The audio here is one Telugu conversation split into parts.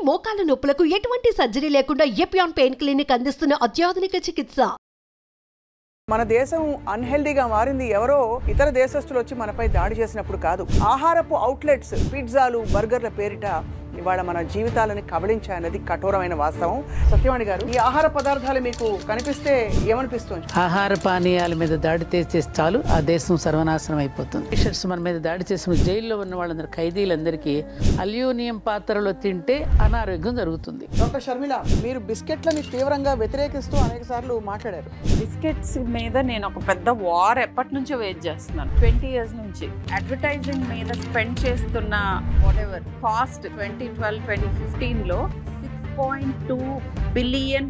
మోకాళ్ల నొప్పులకు ఎటువంటి సర్జరీ లేకుండా ఎపియాన్ పెయిన్ క్లినిక్ అందిస్తున్న అత్యాధునిక చికిత్స. మన దేశం అన్హెల్దీగా మారింది ఎవరో ఇతర దేశస్తులు వచ్చి మనపై దాడి చేసినప్పుడు కాదు. ఆహారపు అవుట్లెట్స్, పిజ్జాలు, బర్గర్ల పేరిట ఇవాళ మన జీవితాలను కబళించాయన్నది కఠోరమైన వాస్తవం. సత్యవాణి గారు, ఈ ఆహార పదార్థాలు మీకు కనిపిస్తే ఏమనిపిస్తుంది? ఆహార పానీయాల మీద దాడి చేస్తే చాలు ఆ దేశం సర్వనాశనం అయిపోతుంది. టీషర్ట్స్ మన మీద దాడి చేసిన జైల్లో ఉన్న వాళ్ళందరూ ఖైదీలందరికీ అల్యూమినియం పాత్రలో తింటే అనారోగ్యం జరుగుతుంది. డాక్టర్ షర్మిల, మీరు బిస్కెట్లని తీవ్రంగా వ్యతిరేకిస్తూ అనేక సార్లు మాట్లాడారు. బిస్కెట్స్ మీద నేను ఒక పెద్ద వార్ ఎప్పటి నుంచో వెయిట్ చేస్తున్నాను. 20 years నుంచి అడ్వర్టైజింగ్ మీద స్పెండ్ చేస్తున్న వాటెవర్ కాస్ట్ 2012-2015లో $6.2 billion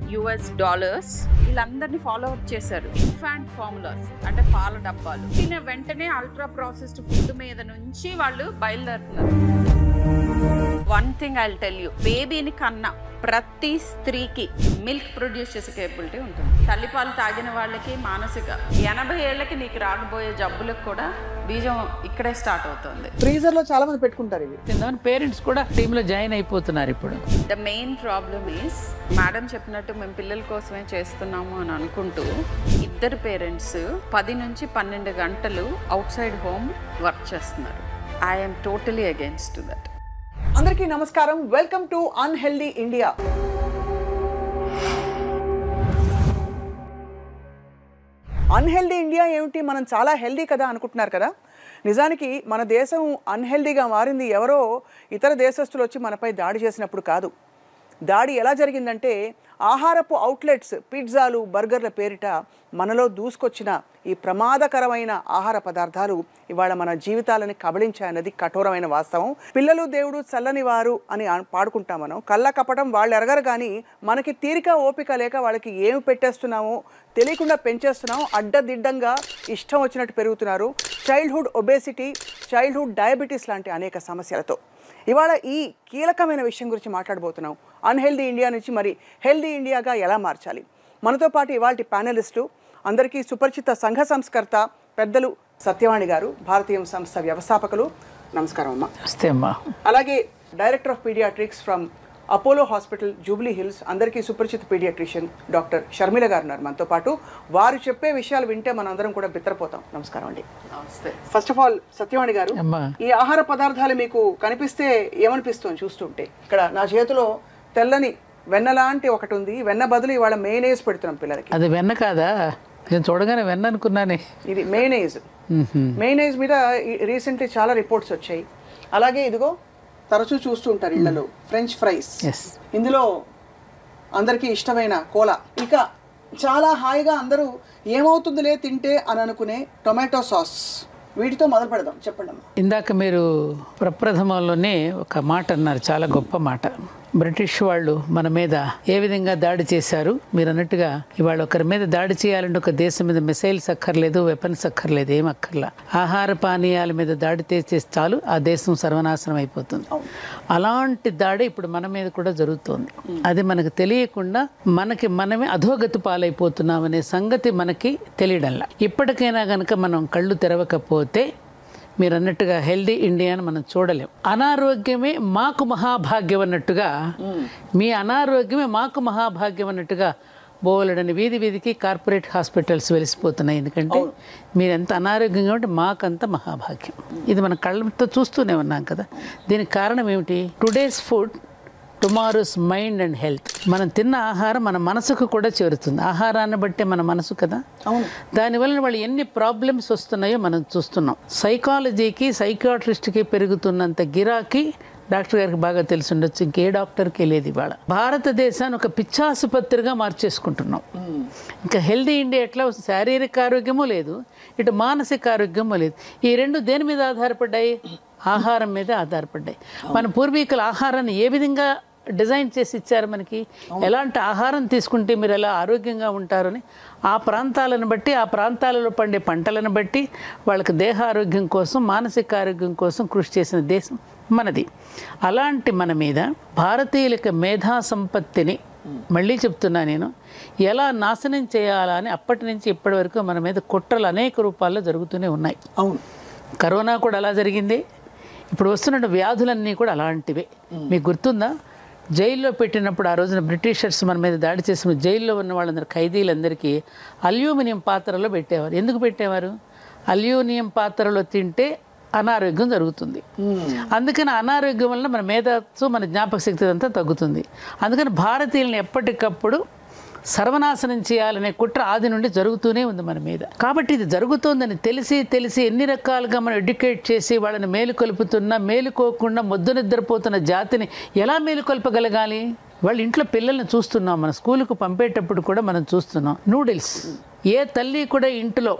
వీళ్ళందరినీ ఫాలో అప్ చేశారు. ఇన్ఫాంట్ ఫార్ములాస్ అంటే పాల డబ్బాలు తినే వెంటనే అల్ట్రా ప్రాసెస్డ్ ఫుడ్ మీద నుంచి వాళ్ళు బయలుదేరుతున్నారు. One thing I will tell you, బేబీని కన్నా ప్రతి స్త్రీకి మిల్క్ ప్రొడ్యూస్ చేసే కేపబిలిటీ ఉంటుంది. తల్లిపాలు తాగిన వాళ్ళకి మానసిక 80 ఏళ్ళకి నీకు రాకపోయే జబ్బులకు కూడా బీజం ఇక్కడే స్టార్ట్ అవుతుంది. ఫ్రీజర్ లో చాలా మంది పెట్టుకుంటారు ఇవి. పేరెంట్స్ కూడా టీమ్ లో జాయిన్ అయిపోతున్నారు ఇప్పుడు. The main problem is, madam చెప్పినట్టు మేము పిల్లల కోసమే చేస్తున్నాము అని అనుకుంటూ ఇద్దరు పేరెంట్స్ 10 నుంచి 12 గంటలు అవుట్ సైడ్ హోమ్ వర్క్ చేస్తున్నారు. I'm totally against that. అందరికీ నమస్కారం. Welcome to unhealthy India. Unhealthy India ఏమిటి, మనం చాలా హెల్దీ కదా అనుకుంటున్నారు కదా. నిజానికి మన దేశం అన్హెల్దీగా మారింది ఎవరో ఇతర దేశస్తులు వచ్చి మనపై దాడి చేసినప్పుడు కాదు. దాడి ఎలా జరిగిందంటే, ఆహారపు అవుట్లెట్స్, పిజ్జాలు, బర్గర్ల పేరిట మనలో దూసుకొచ్చిన ఈ ప్రమాదకరమైన ఆహార పదార్థాలు ఇవాళ మన జీవితాలను కబళించాయన్నది కఠోరమైన వాస్తవం. పిల్లలు దేవుడు చల్లని వారు అని పాడుకుంటాం మనం. కళ్ళ కపటం వాళ్ళు ఎరగరు, కానీ మనకి తీరిక ఓపిక లేక వాళ్ళకి ఏమి పెట్టేస్తున్నామో తెలియకుండా పెంచేస్తున్నాం. అడ్డదిడ్డంగా ఇష్టం వచ్చినట్టు పెరుగుతున్నారు. చైల్డ్హుడ్ ఒబేసిటీ, చైల్డ్హుడ్ డయాబెటీస్ లాంటి అనేక సమస్యలతో ఇవాళ ఈ కీలకమైన విషయం గురించి మాట్లాడబోతున్నాం. అన్హెల్దీ ఇండియా నుంచి మరి హెల్దీ ఇండియాగా ఎలా మార్చాలి. మనతో పాటు ఇవాళ ప్యానలిస్టు అందరికీ సుపరిచిత సంఘ సంస్కర్త పెద్దలు సత్యవాణి గారు, భారతీయ సంస్థ వ్యవస్థాపకులు. నమస్కారం అమ్మా. నమస్తే అమ్మా. అలాగే director of paediatrics from Apollo hospital, Jubilee Hills, అందరికీ సుపరిచిత పీడియాట్రిషియన్ డాక్టర్ షర్మిల గారు ఉన్నారు మనతో పాటు. వారు చెప్పే విషయాలు వింటే మనందరం కూడా బిత్తరపోతాం. నమస్కారం అండి. నమస్తే. ఫస్ట్ ఆఫ్ ఆల్ సత్యవాణి గారు, ఈ ఆహార పదార్థాలు మీకు కనిపిస్తే ఏమనిపిస్తుంది చూస్తుంటే? ఇక్కడ నా చేతిలో తెల్లని వెన్న లాంటి ఒకటి ఉంది. వెన్న బదులు ఇవాళ మేనేజ్ పెడుతున్నాం పిల్లలకి. అది వెన్న కాదా? నేను చూడగానే వెన్న అనుకున్నానే. ఇది మేనేజ్. మేనేజ్ మీద రీసెంట్లీ చాలా రిపోర్ట్స్ వచ్చాయి. అలాగే ఇదిగో తరచూ చూస్తూ ఉంటారు ఇళ్లలో ఫ్రెంచ్ ఫ్రైస్. ఇందులో అందరికీ ఇష్టమైన కోలా. ఇక చాలా హాయిగా అందరూ ఏమవుతుందిలే తింటే అని అనుకునే టొమాటో సాస్. వీటితో మొదలు పెడదాం. చెప్పండి అమ్మా. ఇందాక మీరు ప్రప్రథమంలోనే ఒక మాట అన్నారు, చాలా గొప్ప మాట. బ్రిటిష్ వాళ్ళు మన మీద ఏ విధంగా దాడి చేశారు. మీరు అన్నట్టుగా ఇవాళ ఒకరి మీద దాడి చేయాలంటే ఒక దేశం మీద మిసైల్స్ అక్కర్లేదు, వెపన్స్ అక్కర్లేదు, ఏం అక్కర్లా. ఆహార పానీయాల మీద దాడి చేస్తే చాలు ఆ దేశం సర్వనాశనం అయిపోతుంది. అలాంటి దాడి ఇప్పుడు మన మీద కూడా జరుగుతోంది. అది మనకు తెలియకుండా మనమే అధోగతి పాలైపోతున్నాం అనే సంగతి మనకి తెలియడంలా. ఇప్పటికైనా కనుక మనం కళ్ళు తెరవకపోతే మీరు అన్నట్టుగా హెల్దీ ఇండియాని మనం చూడలేం. అనారోగ్యమే మాకు మహాభాగ్యం అన్నట్టుగా, మీ అనారోగ్యమే మాకు మహాభాగ్యం అన్నట్టుగా బోలెడని వీధి వీధికి కార్పొరేట్ హాస్పిటల్స్ వెలిసిపోతున్నాయి. ఎందుకంటే మీరు ఎంత అనారోగ్యంగా ఉంటే మాకంత మహాభాగ్యం. ఇది మన కళ్ళతో చూస్తూనే ఉన్నాం కదా. దీనికి కారణం ఏమిటి? Today's food, tomorrow's mind and health. మనం తిన్న ఆహారం మన మనసుకు కూడా చేరుతుంది. ఆహారాన్ని బట్టే మన మనసు కదా. దానివల్ల వాళ్ళు ఎన్ని ప్రాబ్లమ్స్ వస్తున్నాయో మనం చూస్తున్నాం. సైకాలజీకి, సైకియాట్రిస్ట్కి పెరుగుతున్నంత గిరాకీ డాక్టర్ గారికి బాగా తెలిసి ఉండొచ్చు, ఇంకే డాక్టర్కి లేదు. ఇవాళ భారతదేశాన్ని ఒక పిచ్చాసుపత్రిగా మార్చేసుకుంటున్నాం. ఇంకా హెల్దీ ఇండియా ఎట్లా వస్తుంది? శారీరక ఆరోగ్యమూ లేదు, ఇటు మానసిక ఆరోగ్యమూ లేదు. ఈ రెండు దేని మీద ఆధారపడ్డాయి? ఆహారం మీద ఆధారపడ్డాయి. మన పూర్వీకుల ఆహారాన్ని ఏ విధంగా డిజైన్ చేసి ఇచ్చారు మనకి, ఎలాంటి ఆహారం తీసుకుంటే మీరు ఎలా ఆరోగ్యంగా ఉంటారని ఆ ప్రాంతాలను బట్టి, ఆ ప్రాంతాలలో పండే పంటలను బట్టి వాళ్ళకి దేహ ఆరోగ్యం కోసం, మానసిక ఆరోగ్యం కోసం కృషి చేసిన దేశం మనది. అలాంటి మన మీద భారతీయులకి మేధా సంపత్తిని, మళ్ళీ చెప్తున్నా నేను, ఎలా నాశనం చేయాలని అప్పటి నుంచి ఇప్పటి వరకు మన మీద కుట్రలు అనేక రూపాల్లో జరుగుతూనే ఉన్నాయి. అవును, కరోనా కూడా అలా జరిగింది. ఇప్పుడు వస్తున్న వ్యాధులన్నీ కూడా అలాంటివే. మీకు గుర్తుందా? జైల్లో పెట్టినప్పుడు ఆ రోజున బ్రిటిషర్స్ మన మీద దాడి చేసిన జైల్లో ఉన్న వాళ్ళందరూ ఖైదీలందరికీ అల్యూమినియం పాత్రలో పెట్టేవారు. ఎందుకు పెట్టేవారు? అల్యూమినియం పాత్రలో తింటే అనారోగ్యం జరుగుతుంది. అందుకని అనారోగ్యం వల్ల మన మేధస్సు, మన జ్ఞాపక శక్తి అంతా తగ్గుతుంది. అందుకని భారతీయులను ఎప్పటికప్పుడు సర్వనాశనం చేయాలనే కుట్ర ఆది నుండి జరుగుతూనే ఉంది మన మీద. కాబట్టి ఇది జరుగుతోందని తెలిసి ఎన్ని రకాలుగా మనం ఎడ్యుకేట్ చేసి వాళ్ళని మేలుకొల్పుతున్నా మేలుకోకుండా మొద్దు నిద్రపోతున్న జాతిని ఎలా మేలుకొల్పగలగాలి? వాళ్ళ ఇంట్లో పిల్లల్ని చూస్తున్నాం, మన స్కూలుకు పంపేటప్పుడు కూడా మనం చూస్తున్నాం. నూడిల్స్ ఏ తల్లి కూడా ఇంట్లో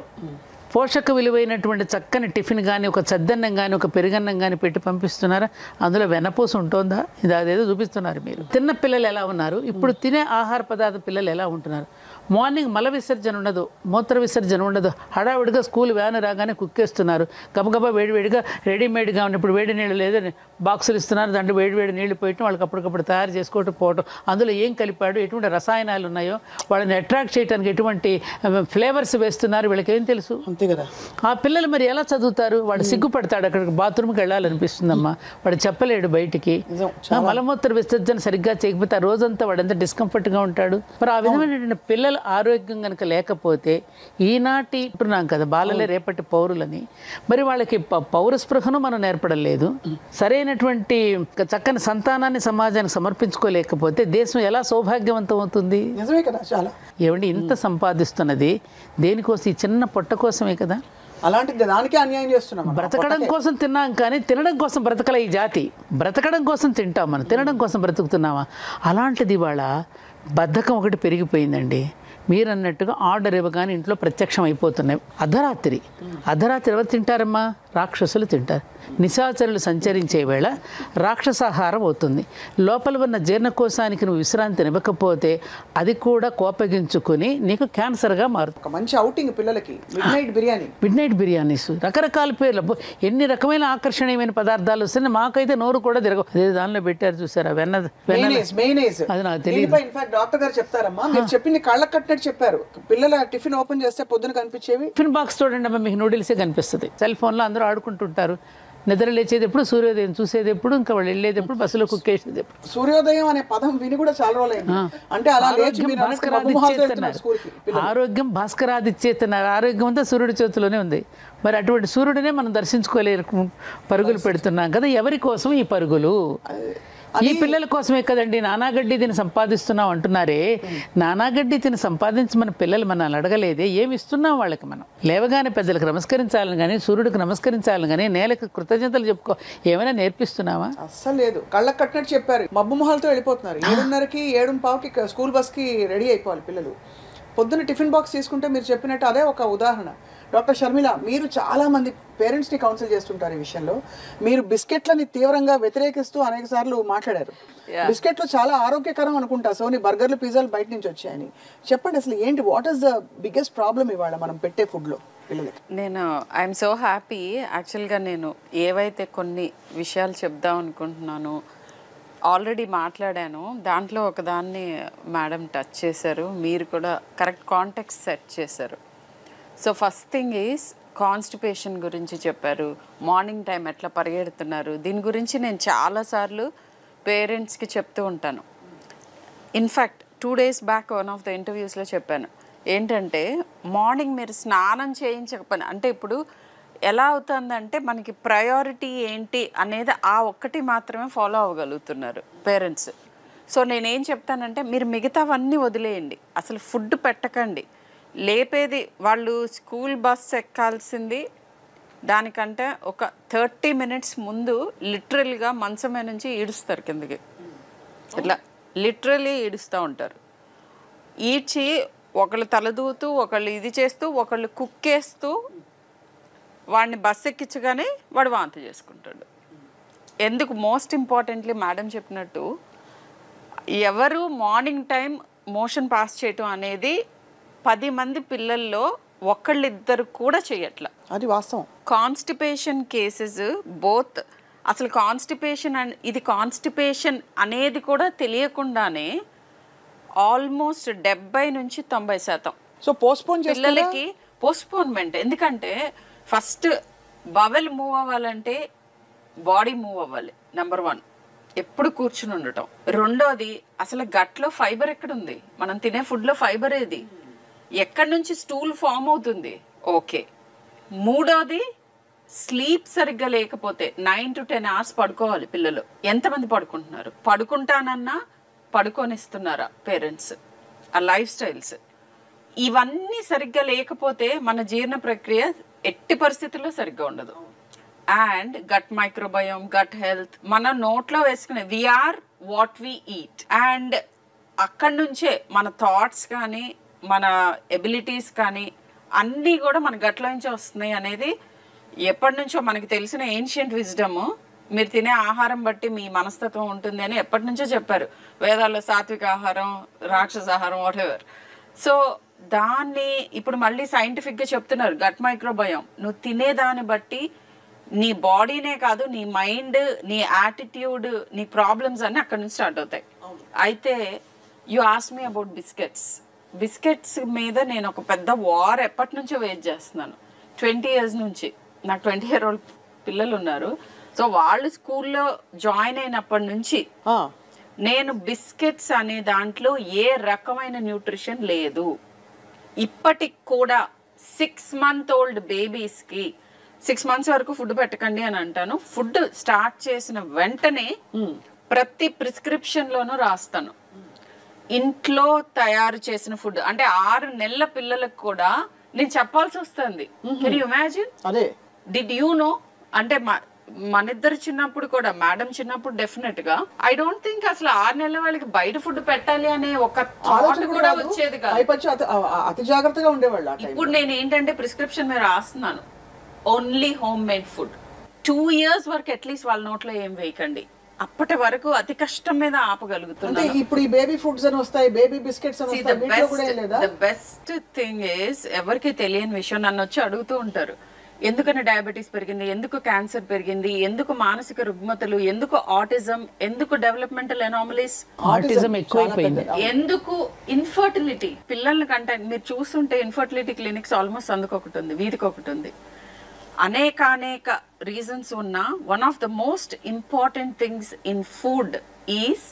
పోషక విలువైనటువంటి చక్కని టిఫిన్ కానీ, ఒక చద్దన్నం కానీ, ఒక పెరుగన్నం కానీ పెట్టి పంపిస్తున్నారా? అందులో వెన్నపూస ఉంటుందా? ఇది అదేదో చూపిస్తున్నారు మీరు. తిన్న పిల్లలు ఎలా ఉన్నారు, ఇప్పుడు తినే ఆహార పదార్థ పిల్లలు ఎలా ఉంటున్నారు? మార్నింగ్ మల విసర్జన ఉండదు, మూత్ర విసర్జన ఉండదు, హడావిడిగా స్కూల్ వ్యాన్ రాగానే కుక్కేస్తున్నారు. గబగబా వేడివేడిగా రెడీమేడ్గా ఉన్నప్పుడు వేడి నీళ్ళు లేదు బాక్సులు ఇస్తున్నారు, దాంట్లో వేడివేడి నీళ్లు పోయటం, వాళ్ళకి అప్పటికప్పుడు తయారు చేసుకోవటం పోవటం. అందులో ఏం కలిపాడు, ఎటువంటి రసాయనాలు ఉన్నాయో, వాళ్ళని అట్రాక్ట్ చేయడానికి ఎటువంటి ఫ్లేవర్స్ వేస్తున్నారు, వీళ్ళకి ఏం తెలుసు? అంతే కదా. ఆ పిల్లలు మరి ఎలా చదువుతారు? వాడు సిగ్గుపడతాడు, అక్కడికి బాత్రూమ్కి వెళ్ళాలనిపిస్తుందమ్మా, వాడు చెప్పలేడు బయటికి. మలమూత్ర విసర్జన సరిగ్గా చేయకపోతే ఆ రోజంతా వాడు ఎంత డిస్కంఫర్ట్గా ఉంటాడు. మరి ఆ విధమైనటువంటి పిల్లల ఆరోగ్యం కనుక లేకపోతే, ఈనాటి అంటున్నాం కదా బాలలే రేపటి పౌరులని, మరి వాళ్ళకి పౌర స్పృహను మనం నేర్పడం, సరైనటువంటి చక్కని సంతానాన్ని సమాజానికి సమర్పించుకోలేకపోతే దేశం ఎలా సౌభాగ్యవంతం అవుతుంది? నిజమే కదా. చాలా ఏమండి, ఇంత సంపాదిస్తున్నది దేనికోసం? ఈ చిన్న పొట్ట కోసమే కదా. అలాంటి దానికే అన్యాయం చేస్తున్నాం. బ్రతకడం కోసం తిన్నాం కానీ తినడం కోసం బ్రతకలే ఈ జాతి. బ్రతకడం కోసం తింటాం, మనం తినడం కోసం బ్రతుకుతున్నామా? అలాంటిది ఇవాళ బద్ధకం ఒకటి పెరిగిపోయిందండి. మీరు అన్నట్టుగా ఆర్డర్ ఇవ్వగానే ఇంట్లో ప్రత్యక్షం అయిపోతున్నాయి. అర్ధరాత్రి ఎవరు తింటారమ్మా? రాక్షసులు తింటారు. నిశాచరులు సంచరించే వేళ రాక్షసాహారం అవుతుంది. లోపల ఉన్న జీర్ణకోశానికి నువ్వు విశ్రాంతిని ఇవ్వకపోతే అది కూడా కోపగించుకుని నీకు క్యాన్సర్గా మారుతుంది. మంచి అవుటింగ్ పిల్లలకి మిడ్ నైట్ బిర్యానీస్, రకరకాల పేర్లు, ఎన్ని రకమైన ఆకర్షణీయమైన పదార్థాలు వస్తున్నాయి. మాకైతే నోరు కూడా తిరగవు. అదే దానిలో పెట్టారు చూసారా, అది నాకు తెలియదు. ఇన్ఫాక్ట్ డాక్టర్ గారు చెప్తారమ్మా, మీరు చెప్పింది కళ్ళకు కట్టినట్టు చెప్పారు. పిల్లల టిఫిన్ ఓపెన్ చేస్తే పొద్దున కనిపించేవి టిఫిన్ బాక్స్ చూడండి అమ్మా, మీకు నూడిల్సే కనిపిస్తుంది. సెల్ ఫోన్లో అందరూ ఆడుకుంటుంటారు. నిద్ర లేచేది ఎప్పుడు, సూర్యోదయం చూసేది ఎప్పుడు, ఇంకా వాళ్ళు వెళ్ళేది ఎప్పుడు, బస్సులో కుక్కేసేది ఎప్పుడు. సూర్యోదయం అనే పదం విని కూడా చాలా రోజులైంది. అంటే అలా ఆరోగ్యం భాస్కరాదిచ్చేతున్నారు. ఆరోగ్యం అంతా సూర్యుడి చేతిలోనే ఉంది. మరి అటువంటి సూర్యుడినే మనం దర్శించుకోలేరు, పరుగులు పెడుతున్నాం కదా. ఎవరి కోసం ఈ పరుగులు? ఈ పిల్లల కోసమే కదండి. నానాగడ్డి తిని సంపాదిస్తున్నాం అంటున్నారే, నానాగడ్డి తిని సంపాదించమని పిల్లలు మనల్ని అడగలేదే. ఏమి ఇస్తున్నాం వాళ్ళకి? మనం లేవగానే పెద్దలకు నమస్కరించాలని కానీ, సూర్యుడికి నమస్కరించాలని కానీ, నేలకు కృతజ్ఞతలు చెప్పుకో ఏమైనా నేర్పిస్తున్నావా? అస్సలు లేదు. కళ్ళకు కట్టినట్టు చెప్పారు. మబ్బు మొహాలతో వెళ్ళిపోతున్నారు. 7:30కి 7:15కి స్కూల్ బస్కి రెడీ అయిపోవాలి పిల్లలు. పొద్దున్న టిఫిన్ బాక్స్ తీసుకుంటే మీరు చెప్పినట్టు అదే ఒక ఉదాహరణ. డాక్టర్ షర్మిల, మీరు చాలామంది పేరెంట్స్ని కౌన్సిల్ చేస్తుంటారు ఈ విషయంలో. మీరు బిస్కెట్లని తీవ్రంగా వ్యతిరేకిస్తూ అనేక సార్లు మాట్లాడారు. బిస్కెట్లు చాలా ఆరోగ్యకరం అనుకుంటా, సోని బర్గర్లు, పిజ్జాలు బయట నుంచి వచ్చాయని. చెప్పండి అసలు ఏంటి, what is the biggest problem ఇవాళ మనం పెట్టే ఫుడ్లో పిల్లలకి? I'm so happy. యాక్చువల్గా నేను ఏవైతే కొన్ని విషయాలు చెప్దాం అనుకుంటున్నాను ఆల్రెడీ మాట్లాడాను. దాంట్లో ఒకదాన్ని మేడం టచ్ చేశారు, మీరు కూడా కరెక్ట్ కాంటెక్స్ట్ సెట్ చేశారు. So first thing is constipation గురించి చెప్పారు. మార్నింగ్ టైం ఎట్లా పరిగెడుతున్నారు, దీని గురించి నేను చాలాసార్లు పేరెంట్స్కి చెప్తూ ఉంటాను. In fact 2 days back one of the ఇంటర్వ్యూస్లో చెప్పాను ఏంటంటే, మార్నింగ్ మీరు స్నానం చేయించకపోయినా, అంటే ఇప్పుడు ఎలా అవుతుందంటే మనకి ప్రయారిటీ ఏంటి అనేది ఆ ఒక్కటి మాత్రమే ఫాలో అవ్వగలుగుతున్నారు పేరెంట్స్. సో నేనేం చెప్తానంటే, మీరు మిగతావన్నీ వదిలేయండి, అసలు ఫుడ్ పెట్టకండి. లేపేది వాళ్ళు స్కూల్ బస్ ఎక్కాల్సింది దానికంటే ఒక 30 minutes ముందు లిటరల్గా మంచమే నుంచి ఈడుస్తారు కిందకి. ఇట్లా లిటరలీ ఈడుస్తూ ఉంటారు. ఈడ్చి ఒకళ్ళు తలదూతూ, ఒకళ్ళు ఇది చేస్తూ, ఒకళ్ళు కుక్కేస్తూ వాడిని బస్ ఎక్కించగానే వాడు వాంతి చేసుకుంటాడు. ఎందుకు? మోస్ట్ ఇంపార్టెంట్లీ మేడం చెప్పినట్టు, ఎవరు మార్నింగ్ టైం మోషన్ పాస్ చేయటం అనేది 10 మంది పిల్లల్లో ఒకళ్ళిద్దరు కూడా చేయట్లా. అది వాస్తవం. కాన్స్టిపేషన్ కేసెస్ బోత్, అసలు కాన్స్టిపేషన్ ఇది కాన్స్టిపేషన్ అనేది కూడా తెలియకుండానే ఆల్మోస్ట్ 70 నుంచి 90% సో పోస్ట్పోన్ పిల్లలకి పోస్ట్పోన్మెంట్. ఎందుకంటే ఫస్ట్ బవెల్ మూవ్ అవ్వాలంటే బాడీ మూవ్ అవ్వాలి, నెంబర్ 1. ఎప్పుడు కూర్చుని ఉండటం. రెండోది అసలు గట్లో ఫైబర్ ఎక్కడుంది? మనం తినే ఫుడ్లో ఫైబర్ ఏది? ఎక్కడి నుంచి స్టూల్ ఫామ్ అవుతుంది? ఓకే. మూడోది స్లీప్ సరిగ్గా లేకపోతే 9 to 10 hours పడుకోవాలి పిల్లలు. ఎంతమంది పడుకుంటున్నారు? పడుకుంటానన్నా పడుకోనిస్తున్నారా పేరెంట్స్? ఆ లైఫ్ స్టైల్స్ ఇవన్నీ సరిగ్గా లేకపోతే మన జీర్ణ ప్రక్రియ ఎట్టి పరిస్థితుల్లో సరిగ్గా ఉండదు. And gut microbiome, gut health మన నోట్లో వేసుకునే we are what we eat. And అక్కడి నుంచే మన థాట్స్ కానీ మన ఎబిలిటీస్ కానీ అన్నీ కూడా మన గట్లో నుంచే వస్తున్నాయి అనేది ఎప్పటి నుంచో మనకి తెలిసిన ఏన్షియంట్ విజ్డమ్. మీరు తినే ఆహారం బట్టి మీ మనస్తత్వం ఉంటుంది అని ఎప్పటి నుంచో చెప్పారు వేదాల్లో. సాత్విక ఆహారం, రాక్షస ఆహారం, వాట్ ఎవర్. సో దాన్ని ఇప్పుడు మళ్ళీ సైంటిఫిక్గా చెప్తున్నారు. గట్ మైక్రోబయోమ్ నువ్వు తినేదాన్ని బట్టి నీ బాడీనే కాదు, నీ మైండ్, నీ యాటిట్యూడ్, నీ ప్రాబ్లమ్స్ అన్నీ అక్కడ నుంచి స్టార్ట్ అవుతాయి. అయితే you ask me about biscuits మీద నేను ఒక పెద్ద వార్ ఎప్పటి నుంచో వెయిట్ చేస్తున్నాను. 20 years నుంచి. నాకు 20-year-old పిల్లలు ఉన్నారు. సో వాళ్ళు స్కూల్లో జాయిన్ అయినప్పటి నుంచి నేను బిస్కెట్స్ అనే దాంట్లో ఏ రకమైన న్యూట్రిషన్ లేదు. ఇప్పటికి కూడా 6-month-old బేబీస్కి 6 months వరకు ఫుడ్ పెట్టకండి అని అంటాను. ఫుడ్ స్టార్ట్ చేసిన వెంటనే ప్రతి ప్రిస్క్రిప్షన్ లోనూ రాస్తాను ఇంట్లో తయారు చేసిన ఫుడ్. అంటే 6 నెలల పిల్లలకు కూడా నేను చెప్పాల్సి వస్తుంది. Can you imagine? Did you know? అంటే మన ఇద్దరు చిన్నప్పుడు కూడా, మేడం చిన్నప్పుడు డెఫినెట్ గా ఐ డోంట్ థింక్ అసలు 6 నెలల వాళ్ళకి బయట ఫుడ్ పెట్టాలి అనే ఒక థాట్ కూడా వచ్చేది కాదు. అతి జాగ్రత్తగా ఉండేవాళ్ళు. ఇప్పుడు నేను ఏంటంటే ప్రిస్క్రిప్షన్ మీద రాస్తున్నాను only home made food. 2 years వరకు అట్లీస్ట్ వాళ్ళ నోట్లో ఏం వేయకండి. అప్పటి వరకు అతి కష్టం మీద ఆపగలుగుతుంది. ఇప్పుడు ఈ బేబీ ఫుడ్స్ అని వస్తాయి, బేబీ బిస్కెట్స్ అని వస్తాయి. ద బెస్ట్ థింగ్ ఇస్, ఎవరికి తెలియని విషయం నన్ను వచ్చి అడుగుతూ ఉంటారు, ఎందుకని డయాబెటీస్ పెరిగింది, ఎందుకు క్యాన్సర్ పెరిగింది, ఎందుకు మానసిక రుగ్మతలు, ఎందుకు ఆటిజం, ఎందుకు డెవలప్మెంటల్ ఎనామలీస్, ఆటిజం ఎక్కువైపోయింది, ఎందుకు ఇన్ఫర్టిలిటీ. పిల్లల కంటే మీరు చూస్తుంటే ఇన్ఫర్టిలిటీ క్లినిక్స్ ఆల్మోస్ట్ అందుకొకటి ఉంది, వీధికి ఒకటి ఉంది. అనేక రీజన్స్ ఉన్న one of the most important things in food is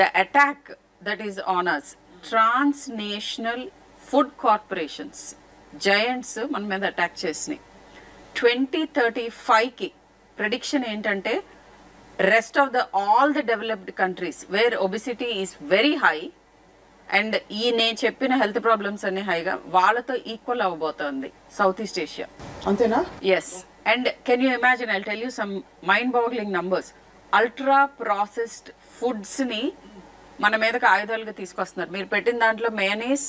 the attack that is on us. Transnational food corporations, giants మన మీద అటాక్ చేసినాయి. 2035కి ప్రెడిక్షన్ ఏంటంటే rest of all the developed countries where obesity is very high and ఈ నేను చెప్పిన హెల్త్ ప్రాబ్లమ్స్ అన్ని హైగా వాళ్ళతో ఈక్వల్ అవ్వబోతోంది సౌత్ ఈస్ట్ ఏషియా. అంతేనా? Yes. And can you imagine, I tell you some mind boggling numbers. Ultra processed foods ని మన మీదకి ఆయుధాలుగా తీసుకొస్తున్నారు. మీరు పెట్టిన దాంట్లో మేనీస్,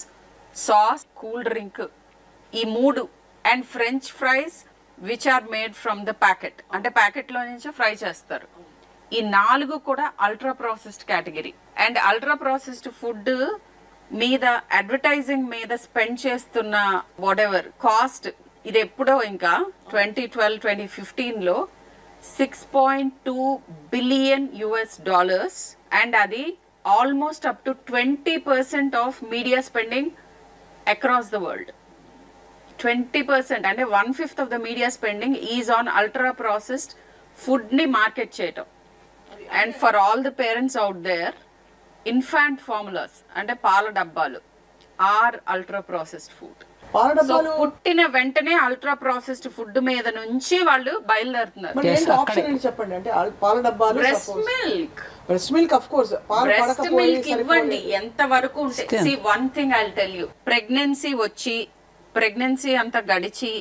సాస్, కూల్ డ్రింక్, ఈ 3 and french fries which are made from the packet, అంటే ప్యాకెట్ లో నుంచి ఫ్రై చేస్తారు. ఈ 4 కూడా ultra processed category. And ultra processed food మీద అడ్వర్టైజింగ్ మీద స్పెండ్ చేస్తున్న వాట్ ఎవర్ కాస్ట్, ఇది ఎప్పుడో ఇంకా 2012-2015లో $6.2 billion అండ్ అది almost up to 20% of media spending across the world. 20% అంటే 1/5 of the media spending is on ultra processed food ని మార్కెట్ చేయటం. And for all the parents out there, infant formulas అంటే పాల డబ్బాలు ఆర్ అల్ట్రా ప్రాసెస్డ్ ఫుడ్. పుట్టిన వెంటనే అల్ట్రా ప్రాసెస్డ్ ఫుడ్ మీద నుంచి వాళ్ళు బయలుదేరుతున్నారు. బ్రెస్ట్ మిల్క్ ఇవ్వండి ఎంత వరకు ఉంటే. See one thing I will tell you, pregnancy అంతా గడిచి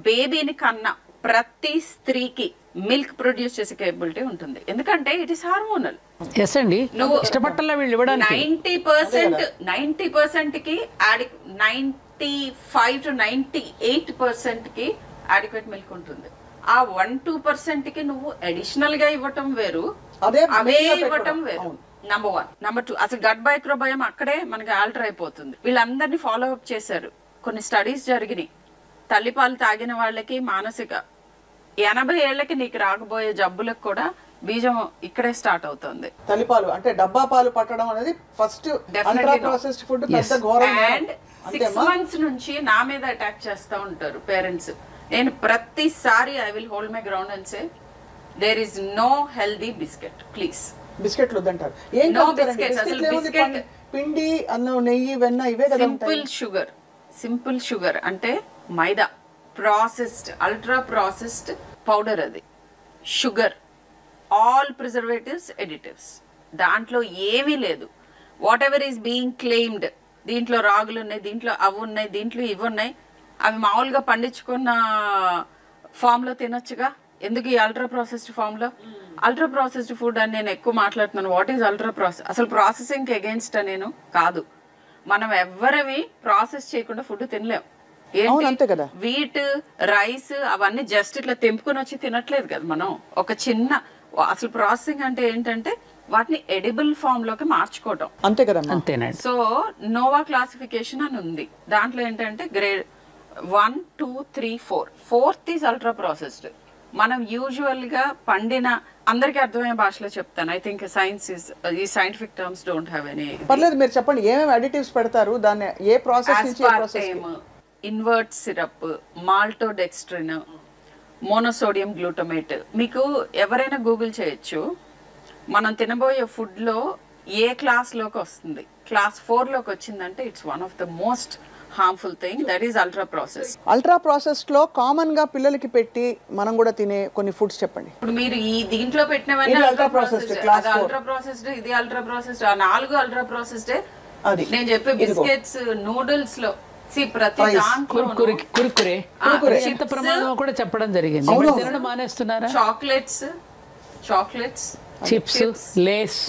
బేబీని కన్నా ప్రతి స్త్రీకి మిల్క్ ప్రొడ్యూస్ చేసే కేపబిలిటీ ఉంటుంది. ఎందుకంటే ఇట్ ఇస్ హార్మోనల్. నువ్వు ఇష్టపట్టాల వీళ్ళు ఇవ్వడానికి 90% కి 95 to 98% కి అడిక్వేట్ మిల్క్ ఉంటుంది. ఆ 1-2% కి నువ్వు అడిషనల్ గా ఇవ్వటం వేరు, అవే ఇవ్వటం వేరు. నంబర్ 1. నంబర్ 2, అసలు గట్ మైక్రోబయోమ్ అక్కడే మనకి ఆల్టర్ అయిపోతుంది. వీళ్ళందరినీ ఫాలో అప్ చేశారు. కొన్ని స్టడీస్ జరిగినాయి. తల్లిపాలు తాగిన వాళ్ళకి మానసిక 80 ఏళ్లకి నీకు రాకపోయే జబ్బులకు కూడా బీజం ఇక్కడే స్టార్ట్ అవుతుంది. తల్లిపాలు అంటే డబ్బా పాలు పట్టడం అనేది ఫస్ట్ అల్ట్రా ప్రాసెస్డ్ ఫుడ్ పెద్ద ఘోరం. అండ్ 6 months నుంచి నా మీద అటాక్ చేస్తూ ఉంటారు పేరెంట్స్. నేను ప్రతిసారి I will hold my ground and say there is no healthy biscuit please. బిస్కెట్లు వద్దంటారు. ఏం No కలుపుతారండి? biscuits, అసలు బిస్కెట్లు ఏముంది? biscuit- పిండి, అన్నం, నెయ్యి, వెన్న ఇవే కదా ఉంటాయి. సింపుల్ షుగర్ అంటే మైదా, ప్రాసెస్డ్ అల్ట్రా ప్రాసెస్డ్ పౌడర్, అది షుగర్, ఆల్ ప్రిజర్వేటివ్స్, ఎడిటివ్స్, దాంట్లో ఏమీ లేదు. What ever is being claimed, దీంట్లో రాగులు ఉన్నాయి, దీంట్లో అవి ఉన్నాయి, దీంట్లో ఇవి ఉన్నాయి, అవి మామూలుగా పండించుకున్న ఫామ్ లో తినొచ్చుగా, ఎందుకు ఈ అల్ట్రా ప్రాసెస్డ్ ఫామ్ లో? అల్ట్రా ప్రాసెస్డ్ ఫుడ్ అని నేను ఎక్కువ మాట్లాడుతున్నాను. What is ultra process? అసలు ప్రాసెసింగ్ అగేన్స్ట్ నేను కాదు. మనం ఎవ్వరవి ప్రాసెస్ చేయకుండా ఫుడ్ తినలేం. అంతే కదా. వీట్, రైస్ అవన్నీ జస్ట్ ఇట్లా తెంపుకొని వచ్చి తినట్లేదు కదా మనం. ఒక చిన్న అసలు ప్రాసెసింగ్ అంటే ఏంటంటే వాటిని ఎడిబుల్ ఫామ్ లోకి మార్చుకోవటం. అంతే కదా. అంతేనండి. సో నోవా క్లాసిఫికేషన్ అని ఉంది. దాంట్లో ఏంటంటే grade 1, 2, 3, 4. 4th is ultra processed. మనం యూజువల్ గా పండిన, అందరికీ అర్థమయ్యే భాషలో చెప్తాను. ఐ థింక్ సైన్స్ ఇస్, ఈ scientific terms don't have any. పర్లేదు, మీరు చెప్పండి ఏమేమి అడిటివ్స్ పెడతారు, దాన్ని ఏ ప్రాసెస్ నుంచి ఏ process? Invert syrup, maltodextrin, monosodium glutamate. మీకు ఎవరైనా గూగుల్ చేయొచ్చు. మనం తినబోయే ఫుడ్ లో ఏ క్లాస్ లోకి వస్తుంది, క్లాస్ 4 లోకి వచ్చిందంటే it's one of the most harmful thing, that is ultra process. Ultra process లో కామన్ గా పిల్లలకి పెట్టి మనం కూడా తినే కొన్ని ఫుడ్స్ చెప్పండి. ఇప్పుడు మీరు ఈ దీంట్లో పెట్టినవన్నీ అల్ట్రా ప్రాసెస్డ్, అది అల్ట్రా ప్రాసెస్డ్, ఇది అల్ట్రా ప్రాసెస్డ్, ఆ 4 అల్ట్రా ప్రాసెస్డ్. నేను చెప్పే బిస్కెట్స్, నూడిల్స్ లో ప్రతి దాంట్లో కురుకురే ఎంత ప్రమాదం కూడా చెప్పడం జరిగింది. తినడం మానేస్తున్నారా? Chocolates, chips, Lay's.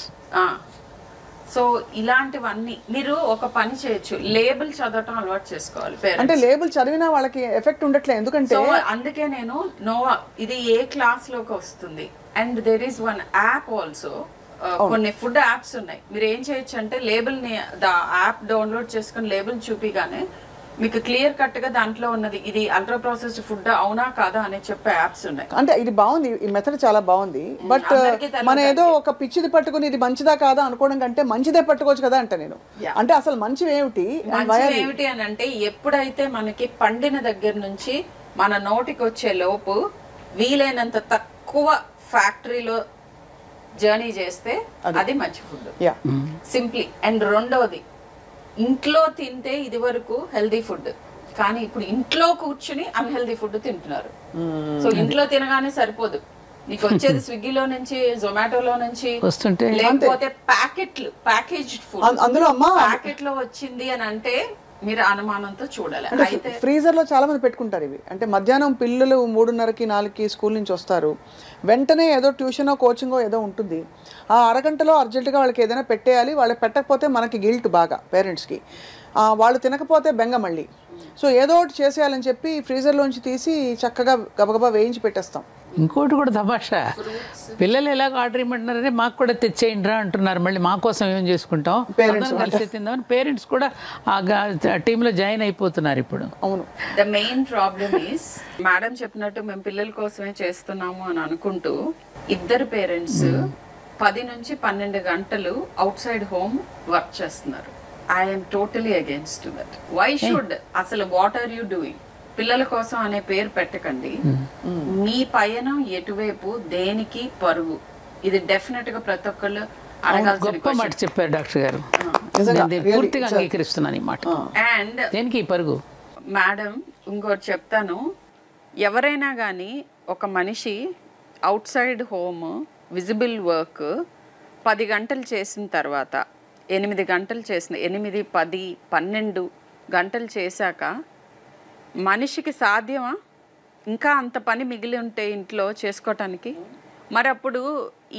సో ఇలాంటివన్నీ మీరు ఒక పని చేయొచ్చు, లేబుల్ చదవటం అలవాటు చేసుకోవాలి. అంటే లేబుల్ చదివినా వాళ్ళకి ఎఫెక్ట్ ఉండట్లేదు, ఎందుకంటే అందుకే నేను నోవా ఇది ఏ క్లాస్ లోకి వస్తుంది. And there is one app also, కొన్ని ఫుడ్ యాప్స్ ఉన్నాయి. మీరు ఏం చేయొచ్చు అంటే లేబుల్ ని యాప్ డౌన్లోడ్ చేసుకుని లేబుల్ చూపిగానే మీకు క్లియర్ కట్ గా దాంట్లో ఉన్నది ఇది అల్ట్రా ప్రాసెస్డ్ ఫుడ్ అవునా కాదా అని చెప్పే యాప్స్ ఉన్నాయి. అంటే ఇది బాగుంది, ఈ మెథడ్ చాలా బాగుంది. బట్ మన ఏదో ఒక పిచ్చిది పట్టుకుని ఇది మంచిదా కాదా అనుకోవడం కంటే మంచిదే పట్టుకోవచ్చు కదా అంటే నేను అంటే అసలు మంచివి ఏమిటి అని అంటే ఎప్పుడైతే మనకి పండిన దగ్గర నుంచి మన నోటికి వచ్చే లోపు వీలైనంత తక్కువ ఫ్యాక్టరీలో జర్నీ చేస్తే అది మంచి ఫుడ్ సింప్లీ. అండ్ రెండోది, ఇంట్లో తింటే ఇది వరకు హెల్దీ ఫుడ్, కానీ ఇప్పుడు ఇంట్లో కూర్చుని అన్హెల్దీ ఫుడ్ తింటున్నారు. సో ఇంట్లో తినగానే సరిపోదు, నీకు వచ్చేది స్విగ్గీలో నుంచి, జొమాటోలో నుంచి వస్తుంటే, లేకపోతే ప్యాకేజ్డ్ ఫుడ్ అందులో ప్యాకెట్ లో వచ్చింది అని అంటే మీరు అనుమానంతో చూడాలి. అయితే ఫ్రీజర్ లో చాలా మంది పెట్టుకుంటారు ఇవి. అంటే మధ్యాహ్నం పిల్లలు 3:30కి 4కి స్కూల్ నుంచి వస్తారు, వెంటనే ఏదో ట్యూషనో కోచింగో ఏదో ఉంటుంది, ఆ అరగంటలో అర్జెంటుగా వాళ్ళకి ఏదైనా పెట్టేయాలి. వాళ్ళకి పెట్టకపోతే మనకి గిల్ట్ బాగా పేరెంట్స్కి, వాళ్ళు తినకపోతే బెంగ మళ్ళీ. సో ఏదో ఒకటి చేసేయాలని చెప్పి ఫ్రీజర్లోంచి తీసి చక్కగా గబగబా వేయించి పెట్టేస్తాం. ఇంకోటి కూడా తమాషా, పిల్లలు ఎలాగో ఆర్డర్ ఇవ్వమంటున్నారని మాకు కూడా తెచ్చేయండిరా అంటున్నారు. మళ్ళీ మా కోసం ఏం చేసుకుంటాం, కలిసి తిందామని పేరెంట్స్ కూడా ఆ టీంలో జాయిన్ అయిపోతున్నారు ఇప్పుడు. అవును, the main problem is madam చెప్పినట్టు మేము పిల్లల కోసమే చేస్తున్నాము అని అనుకుంటూ ఇద్దరు పేరెంట్స్ 10 నుంచి 12 గంటలు అవుట్ సైడ్ హోమ్ వర్క్ చేస్తున్నారు. I'm totally against that. Why should అసలు వాట్ ఆర్ యూ డూయింగ్? పిల్లల కోసం అనే పేరు పెట్టకండి. మీ పయనం ఎటువైపు, దేనికి పరుగు, ఇది డెఫినెట్ గా ప్రతి ఒక్కళ్ళు గొప్ప మాట చెప్పారు డాక్టర్ గారు, పూర్తిగా అంగీకరిస్తున్నాను ఈ మాట. అండ్ దేనికి పరుగు? మేడం ఇంకోటి చెప్తాను, ఎవరైనా కానీ ఒక మనిషి out side home visible work 10 గంటలు చేసిన తర్వాత 8 గంటలు చేసిన 8, 10, 12 గంటలు చేశాక మనిషికి సాధ్యమా ఇంకా అంత పని మిగిలి ఉంటే ఇంట్లో చేసుకోవటానికి? మరి అప్పుడు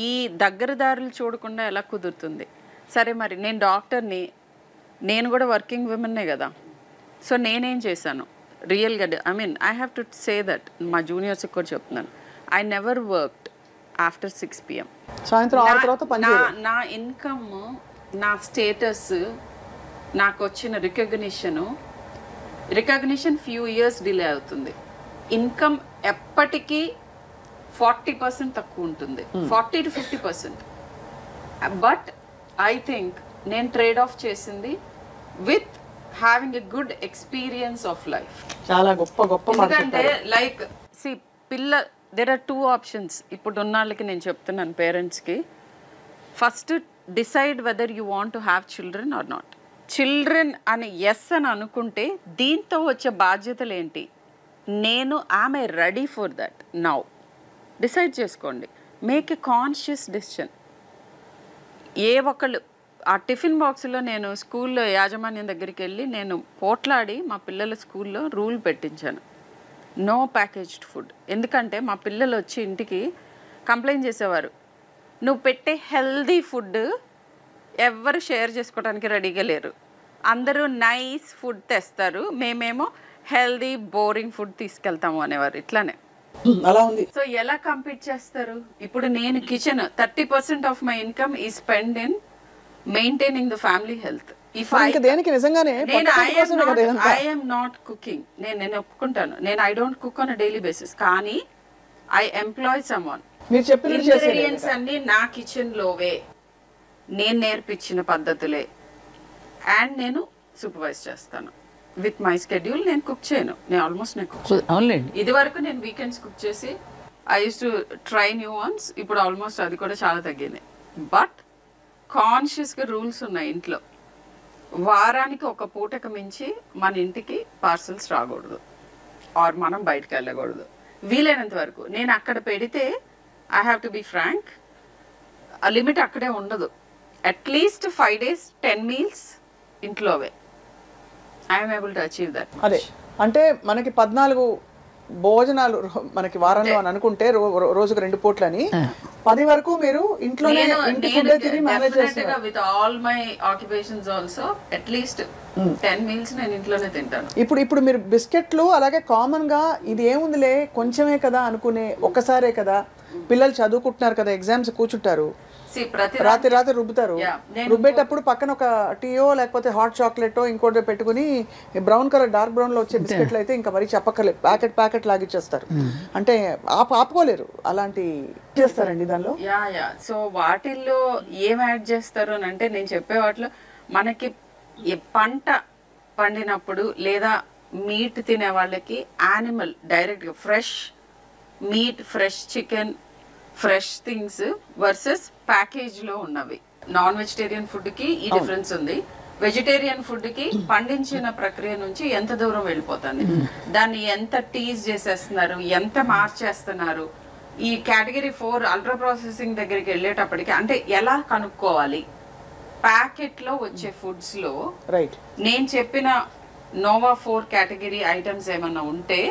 ఈ దగ్గరదారులు చూడకుండా ఎలా కుదురుతుంది? సరే, మరి నేను డాక్టర్ని, నేను కూడా వర్కింగ్ విమెన్నే కదా. సో నేనేం చేశాను రియల్గా, I mean I have to say that, మా జూనియర్స్కి కూడా చెప్తున్నాను, I never worked after 6 PM. సాయంత్రం 6 తర్వాత పని చేయరు. నా ఇన్కమ్, నా స్టేటస్, నాకు వచ్చిన రికగ్నిషన్ ఫ్యూ ఇయర్స్ డిలే అవుతుంది. ఇన్కమ్ ఎప్పటికీ 40% తక్కువ ఉంటుంది, 40 to 50%. బట్ ఐ థింక్ నేను ట్రేడ్ ఆఫ్ చేసింది with having a good experience of life. చాలా గొప్ప గొప్ప. ఎందుకంటే లైక్ దెర్ ఆర్ 2 ఆప్షన్స్ ఇప్పుడు ఉన్న వాళ్ళకి నేను చెప్తున్నాను పేరెంట్స్కి. First decide whether you want to have children or not. Children అని ఎస్ అని అనుకుంటే దీంతో వచ్చే బాధ్యతలు ఏంటి, నేను I ready for that now decide చేసుకోండి. Make a conscious decision. ఏ ఒక్కళ్ళు ఆ టిఫిన్ బాక్స్లో నేను స్కూల్లో యాజమాన్యం దగ్గరికి వెళ్ళి నేను పోట్లాడి మా పిల్లల స్కూల్లో రూల్ పెట్టించాను, నో ప్యాకేజ్డ్ ఫుడ్. ఎందుకంటే మా పిల్లలు వచ్చి ఇంటికి కంప్లైంట్ చేసేవారు, నువ్వు పెట్టే హెల్దీ ఫుడ్ ఎవరు షేర్ చేసుకోవడానికి రెడీగా లేరు, అందరూ నైస్ ఫుడ్ తెస్తారు, మేమేమో హెల్దీ బోరింగ్ ఫుడ్ తీసుకెళ్తాము అనేవారు. ఇట్లానే అలా ఉంది. సో ఎలా కంపీట్ చేస్తారు? ఇప్పుడు నేను కిచెన్ 30% ఆఫ్ మై ఇన్కమ్ ఈ spend in maintaining the family health. If దేనికి నిజంగానే ఐ am not cooking, నేను ఒప్పుకుంటాను, నేను I don't cook on a daily basis, కానీ ఐ ఎంప్లాయ్ సమ్వన్. మీరు చెప్పిన ఇంగ్రీడియంట్స్ అన్ని నా కిచెన్ లోవే, నేను నేర్పించిన పద్ధతులే, అండ్ నేను సూపర్వైజ్ చేస్తాను విత్ మై స్కెడ్యూల్. నేను కుక్ చేయను, నేను ఆల్మోస్ట్ నేను కుక్ అవునులేండి. ఇది వరకు నేను వీకెండ్స్ కుక్ చేసి I use to try new once, ఇప్పుడు ఆల్మోస్ట్ అది కూడా చాలా తగ్గింది. బట్ కాన్షియస్గా రూల్స్ ఉన్నాయి ఇంట్లో. వారానికి ఒక పూటకు మించి మన ఇంటికి పార్సల్స్ రాకూడదు, ఆర్ మనం బయటకు వెళ్ళకూడదు. వీలైనంత వరకు నేను అక్కడ పెడితే I have to be frank, ఆ లిమిట్ అక్కడే ఉండదు. అట్లీస్ట్ 5 days 10 meals ఇంట్లోవే. I'm able to achieve that. అదే అంటే మనకి 14 భోజనాలు మనకి వారంలో అని అనుకుంటే రోజుకు 2 పూట్లని 10 వరకు మీరు ఇంట్లోనే ఇంటి ఫుడ్ తిని మేనేజ్ చేస్తారు. With all my occupations also at least 10 meals నేను ఇంట్లోనే తింటాను. ఇప్పుడు మీరు బిస్కెట్లు అలాగే కామన్ గా ఇది ఏముందిలే కొంచెమే కదా అనుకునే, ఒక్కసారే కదా, పిల్లలు చదువుకుంటున్నారు కదా, ఎగ్జామ్స్ కూర్చుంటారు, రాత్రి రుబ్బుతారు, రుబ్బేటప్పుడు పక్కన ఒక టీయో లేకపోతే హాట్ చాక్లెటో ఇంకోటి పెట్టుకుని బ్రౌన్ కలర్ డార్క్ బ్రౌన్ లో వచ్చే బిస్కెట్లు అయితే ఇంకా మరీ చెప్పక్కర్లేదు, ప్యాకెట్ లాగిచ్చేస్తారు. అంటే ఆపుకోలేరు, అలాంటి చేస్తారండి దానిలో. సో వాటిల్లో ఏం యాడ్ చేస్తారు అని అంటే, నేను చెప్పే వాటిలో మనకి పంట పండినప్పుడు లేదా మీట్ తినే వాళ్ళకి యానిమల్ డైరెక్ట్గా fresh meat, fresh chicken, fresh things versus ప్యాకేజ్లో ఉన్నవి. నాన్ వెజిటేరియన్ ఫుడ్కి ఈ డిఫరెన్స్ ఉంది. వెజిటేరియన్ ఫుడ్కి పండించిన ప్రక్రియ నుంచి ఎంత దూరం వెళ్ళిపోతుంది, దాన్ని ఎంత టీజ్ చేసేస్తున్నారు, ఎంత మార్చేస్తున్నారు. ఈ కేటగిరీ 4 అల్ట్రా ప్రాసెసింగ్ దగ్గరికి వెళ్ళేటప్పటికి అంటే ఎలా కనుక్కోవాలి? ప్యాకెట్లో వచ్చే ఫుడ్స్లో నేను చెప్పిన నోవా 4 కేటగిరీ ఐటమ్స్ ఏమన్నా ఉంటే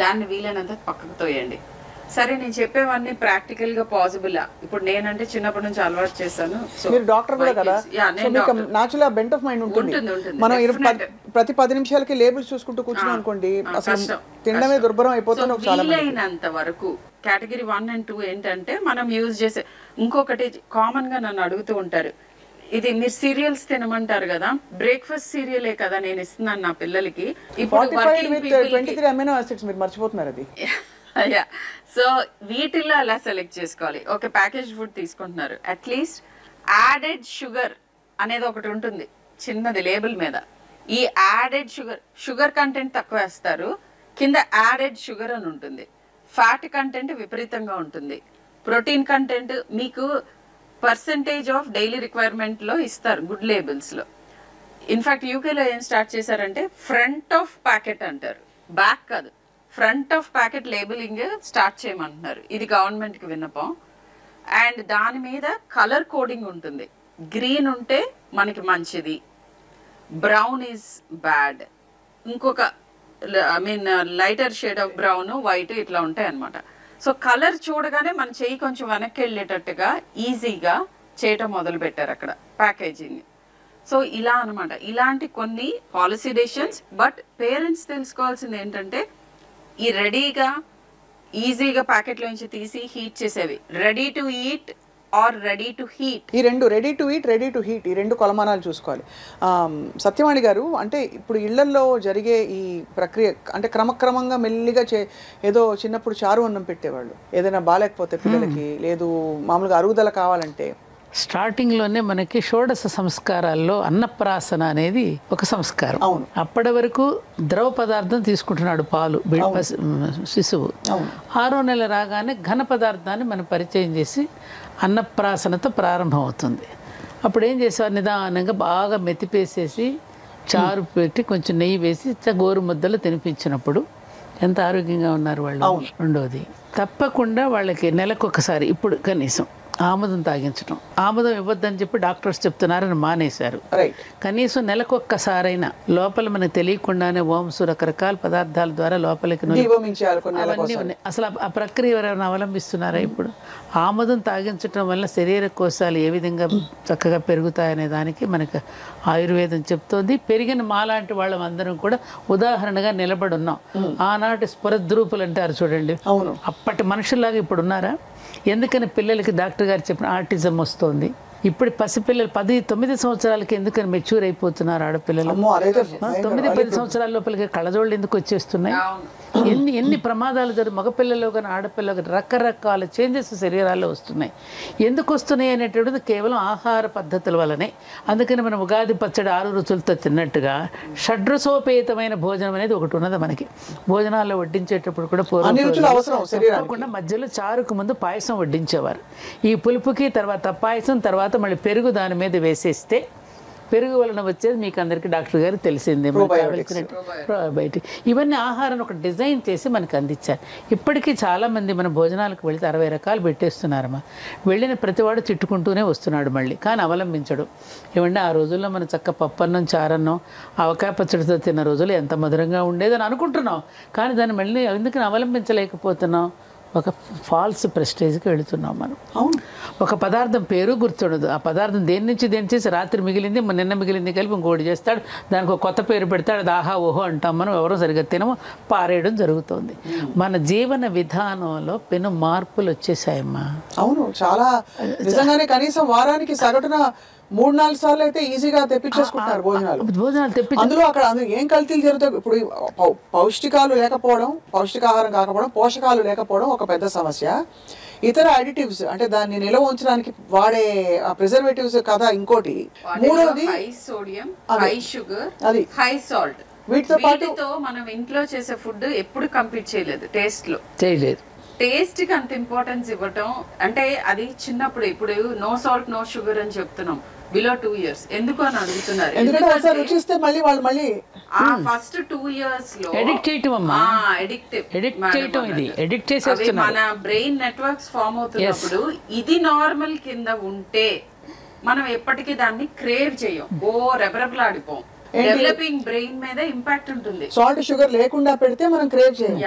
దాన్ని వీలైనంత పక్కకు తోయండి. సరే, నేను చెప్పేవన్నీ ప్రాక్టికల్ గా పాసిబుల్. ఇప్పుడు నేనంటే చిన్నప్పటి నుంచి అలవాటు చేశాను. మీరు డాక్టర్ కూడా కదా, మీకు న్యాచురల్ బెంట్ ఆఫ్ మైండ్ ఉంటుంది. మనం ప్రతి 10 నిమిషాలకి లేబుల్స్ చూసుకుంటూ కూర్చున్నాం అనుకోండి, అసలు తినడమే దుర్భరం అయిపోతుంది. వీలైనంత వరకు కేటగిరీ 1 and 2 ఏంటంటే మనం యూజ్ చేసే. ఇంకొకటి కామన్ గా నన్ను అడుగుతూ ఉంటారు, ఇది మీరు సీరియల్స్ తినమంటారు కదా, బ్రేక్ఫాస్ట్ సీరియలే కదా నేను ఇస్తున్నాను నా పిల్లలకి. ఇప్పుడు 23 అమైనో యాసిడ్స్ మీరు మర్చిపోతున్నారు అది. సో వీటిల్లో ఎలా సెలెక్ట్ చేసుకోవాలి? ఓకే, ప్యాకేజ్ ఫుడ్ తీసుకుంటున్నారు, అట్లీస్ట్ యాడెడ్ షుగర్ అనేది ఒకటి ఉంటుంది చిన్నది లేబుల్ మీద. ఈ యాడెడ్ షుగర్ కంటెంట్ తక్కువ వేస్తారు, కింద యాడెడ్ షుగర్ అని ఉంటుంది. ఫ్యాట్ కంటెంట్ విపరీతంగా ఉంటుంది. ప్రోటీన్ కంటెంట్ మీకు పర్సంటేజ్ ఆఫ్ డైలీ రిక్వైర్మెంట్లో ఇస్తారు గుడ్ లేబుల్స్లో. ఇన్ఫ్యాక్ట్ యూకేలో ఏం స్టార్ట్ చేశారంటే ఫ్రంట్ ఆఫ్ ప్యాకెట్ అంటారు, బ్యాక్ కాదు, front of packet labelling start చేయమంటున్నారు. ఇది గవర్నమెంట్కి విన్నపం. అండ్ దాని మీద కలర్ కోడింగ్ ఉంటుంది. గ్రీన్ ఉంటే మనకి మంచిది, బ్రౌన్ ఈజ్ బ్యాడ్, ఇంకొక lighter shade of brown, white ఇట్లా ఉంటాయి అన్నమాట. సో కలర్ చూడగానే మన చెయ్యి కొంచెం వెనక్కి వెళ్ళేటట్టుగా ఈజీగా చేయటం మొదలు పెట్టారు అక్కడ ప్యాకేజింగ్. సో ఇలా అనమాట, ఇలాంటి కొన్ని పాలసీ డెసిషన్స్. బట్ పేరెంట్స్ తెలుసుకోవాల్సింది ఏంటంటే, ఈ రెడీగా ఈజీగా ప్యాకెట్లో నుంచి తీసి హీట్ చేసేవి, ready to eat or ready to heat, ఈ రెండు ready to eat, ready to heat, ఈ రెండు కొలమానాలు చూసుకోవాలి. సత్యవాణి గారు, అంటే ఇప్పుడు ఇళ్లల్లో జరిగే ఈ ప్రక్రియ అంటే క్రమక్రమంగా మెల్లిగా ఏదో చిన్నప్పుడు చారు అన్నం పెట్టేవాళ్ళు, ఏదైనా బాగాలేకపోతే పిల్లలకి, లేదు మామూలుగా అరుగుదల కావాలంటే స్టార్టింగ్లోనే మనకి షోడశ సంస్కారాల్లో అన్నప్రాసన అనేది ఒక సంస్కారం. అవును. అప్పటి వరకు ద్రవ పదార్థం తీసుకుంటున్నాడు పాలు శిశువు. 6వ నెల రాగానే ఘన పదార్థాన్ని మనం పరిచయం చేసి అన్నప్రాసనతో ప్రారంభం అవుతుంది. అప్పుడు ఏం చేసేవారు, నిదానంగా బాగా మెతిపేసేసి చారు పెట్టి కొంచెం నెయ్యి వేసి గోరు ముద్దలు తినిపించినప్పుడు ఎంత ఆరోగ్యంగా ఉన్నారు వాళ్ళు. రెండోది, తప్పకుండా వాళ్ళకి నెలకొకసారి ఇప్పుడు కనీసం ఆముదం తాగించడం. ఆముదం ఇవ్వద్దని చెప్పి డాక్టర్స్ చెప్తున్నారని మానేశారు. కనీసం నెలకొక్కసారైనా లోపల మనకు తెలియకుండానే ఓంసు రకరకాల పదార్థాల ద్వారా లోపలికి అవన్నీ ఉన్నాయి. అసలు ఆ ప్రక్రియ ఎవరైనా అవలంబిస్తున్నారా ఇప్పుడు? ఆముదం తాగించడం వల్ల శరీర కోశాలు ఏ విధంగా చక్కగా పెరుగుతాయనే దానికి మనకు ఆయుర్వేదం చెప్తోంది. పెరిగిన మాలాంటి వాళ్ళం అందరం కూడా ఉదాహరణగా నిలబడి ఉన్నాం. ఆనాటి స్ఫురద్రూపులు అంటారు చూడండి, అప్పటి మనుషుల్లాగా ఇప్పుడు ఉన్నారా? ఎందుకని పిల్లలకి డాక్టర్ గారు చెప్పిన ఆర్టిజం వస్తుంది. ఇప్పుడు పసిపిల్లలు 10-9 సంవత్సరాలకి ఎందుకని మెచ్యూర్ అయిపోతున్నారు ఆడపిల్లలు. 9-10 సంవత్సరాల లోపలికి కళ్ళజోళ్ళు ఎందుకు వచ్చేస్తున్నాయి? ఎన్ని ప్రమాదాలు జరుగుతాయి. మగపిల్లల్లో కానీ ఆడపిల్లలు కానీ రకరకాల చేంజెస్ శరీరాల్లో వస్తున్నాయి. ఎందుకు వస్తున్నాయి అనేటువంటిది కేవలం ఆహార పద్ధతుల వల్లనే. అందుకని మనం ఉగాది పచ్చడి 6 రుచులతో తిన్నట్టుగా షడ్రసోపేతమైన భోజనం అనేది ఒకటి ఉన్నది మనకి. భోజనాల్లో వడ్డించేటప్పుడు కూడా పూర్వకుండా మధ్యలో చారుకు ముందు పాయసం వడ్డించేవారు. ఈ పులుపుకి తర్వాత పాయసం, తర్వాత మళ్ళీ పెరుగు దాని మీద వేసేస్తే పెరుగు వలన వచ్చేది మీకు అందరికీ డాక్టర్ గారు తెలిసిందే, ప్రోబయోటిక్. ఇవన్నీ ఆహారాన్ని ఒక డిజైన్ చేసి మనకు అందించారు. ఇప్పటికీ చాలామంది మన భోజనాలకు వెళితే 60 రకాలు పెట్టేస్తున్నారమ్మా. వెళ్ళిన ప్రతివాడు తిట్టుకుంటూనే వస్తున్నాడు మళ్ళీ, కానీ అవలంబించడు. ఏమంటే ఆ రోజుల్లో మనం చక్క పప్పన్నం, చారన్నం, ఆవకాయ పచ్చడితో తిన్న రోజులు ఎంత మధురంగా ఉండేదని అనుకుంటున్నాం. కానీ దాన్ని మళ్ళీ ఎందుకని అవలంబించలేకపోతున్నాం? ఒక ఫాల్స్ ప్రెస్టేజ్కి వెళుతున్నాం మనం. ఒక పదార్థం పేరు గుర్తుండదు. ఆ పదార్థం దేని నుంచి చేసి రాత్రి మిగిలింది నిన్న మిగిలింది కలిపి ఇంకోటి చేస్తాడు, దానికి ఒక కొత్త పేరు పెడతాడు, అది ఆహా ఓహో అంటాం. మనం ఎవరో సరిగ్గా తినము, పారేయడం జరుగుతుంది. మన జీవన విధానంలో పెను మార్పులు వచ్చేసాయమ్మా. అవును, చాలా నిజంగానే. కనీసం వారానికి సగటున 3-4 సార్లు అయితే ఈజీగా తెప్పించేసుకుంటారు భోజనాలు. అందులో అక్కడ ఏం కల్తీలు జరుగుతాయి. ఇప్పుడు పౌష్టికాలు లేకపోవడం, పౌష్టికాహారం కాకపోవడం, పోషకాలు లేకపోవడం ఒక పెద్ద సమస్య. ఇతర అడిటివ్స్ అంటే దాన్ని నిల్వ ఉంచడానికి వాడే ప్రిజర్వేటివ్స్ కదా ఇంకోటి. మూడోది high sodium, high sugar, high salt. వీటితో మనం ఇంట్లో చేసే ఫుడ్ ఎప్పుడు కంప్లీట్ చేయలేదు, టేస్ట్ లో చేయలేదు. టేస్ట్ కి అంత ఇంపార్టెన్స్ ఇవ్వటం అంటే అది చిన్నప్పుడు. ఇప్పుడు నో సాల్ట్ నో షుగర్ అని చెప్తున్నాం బిలో 2 years. ఎందుకు అని అడుగుతున్నారు. ఫస్ట్ 2 years లో మన బ్రెయిన్ నెట్వర్క్స్ ఫామ్ అవుతున్నప్పుడు ఇది నార్మల్ కింద ఉంటే మనం ఎప్పటికీ దాన్ని క్రేవ్ చేయం, రెబరెబలాడిపోం. డెవలపింగ్ బ్రెయిన్ మీద ఇంపాక్ట్ ఉంటుంది. సాల్ట్ షుగర్ లేకుండా పెడితే మనం క్రేవ్ చేయం.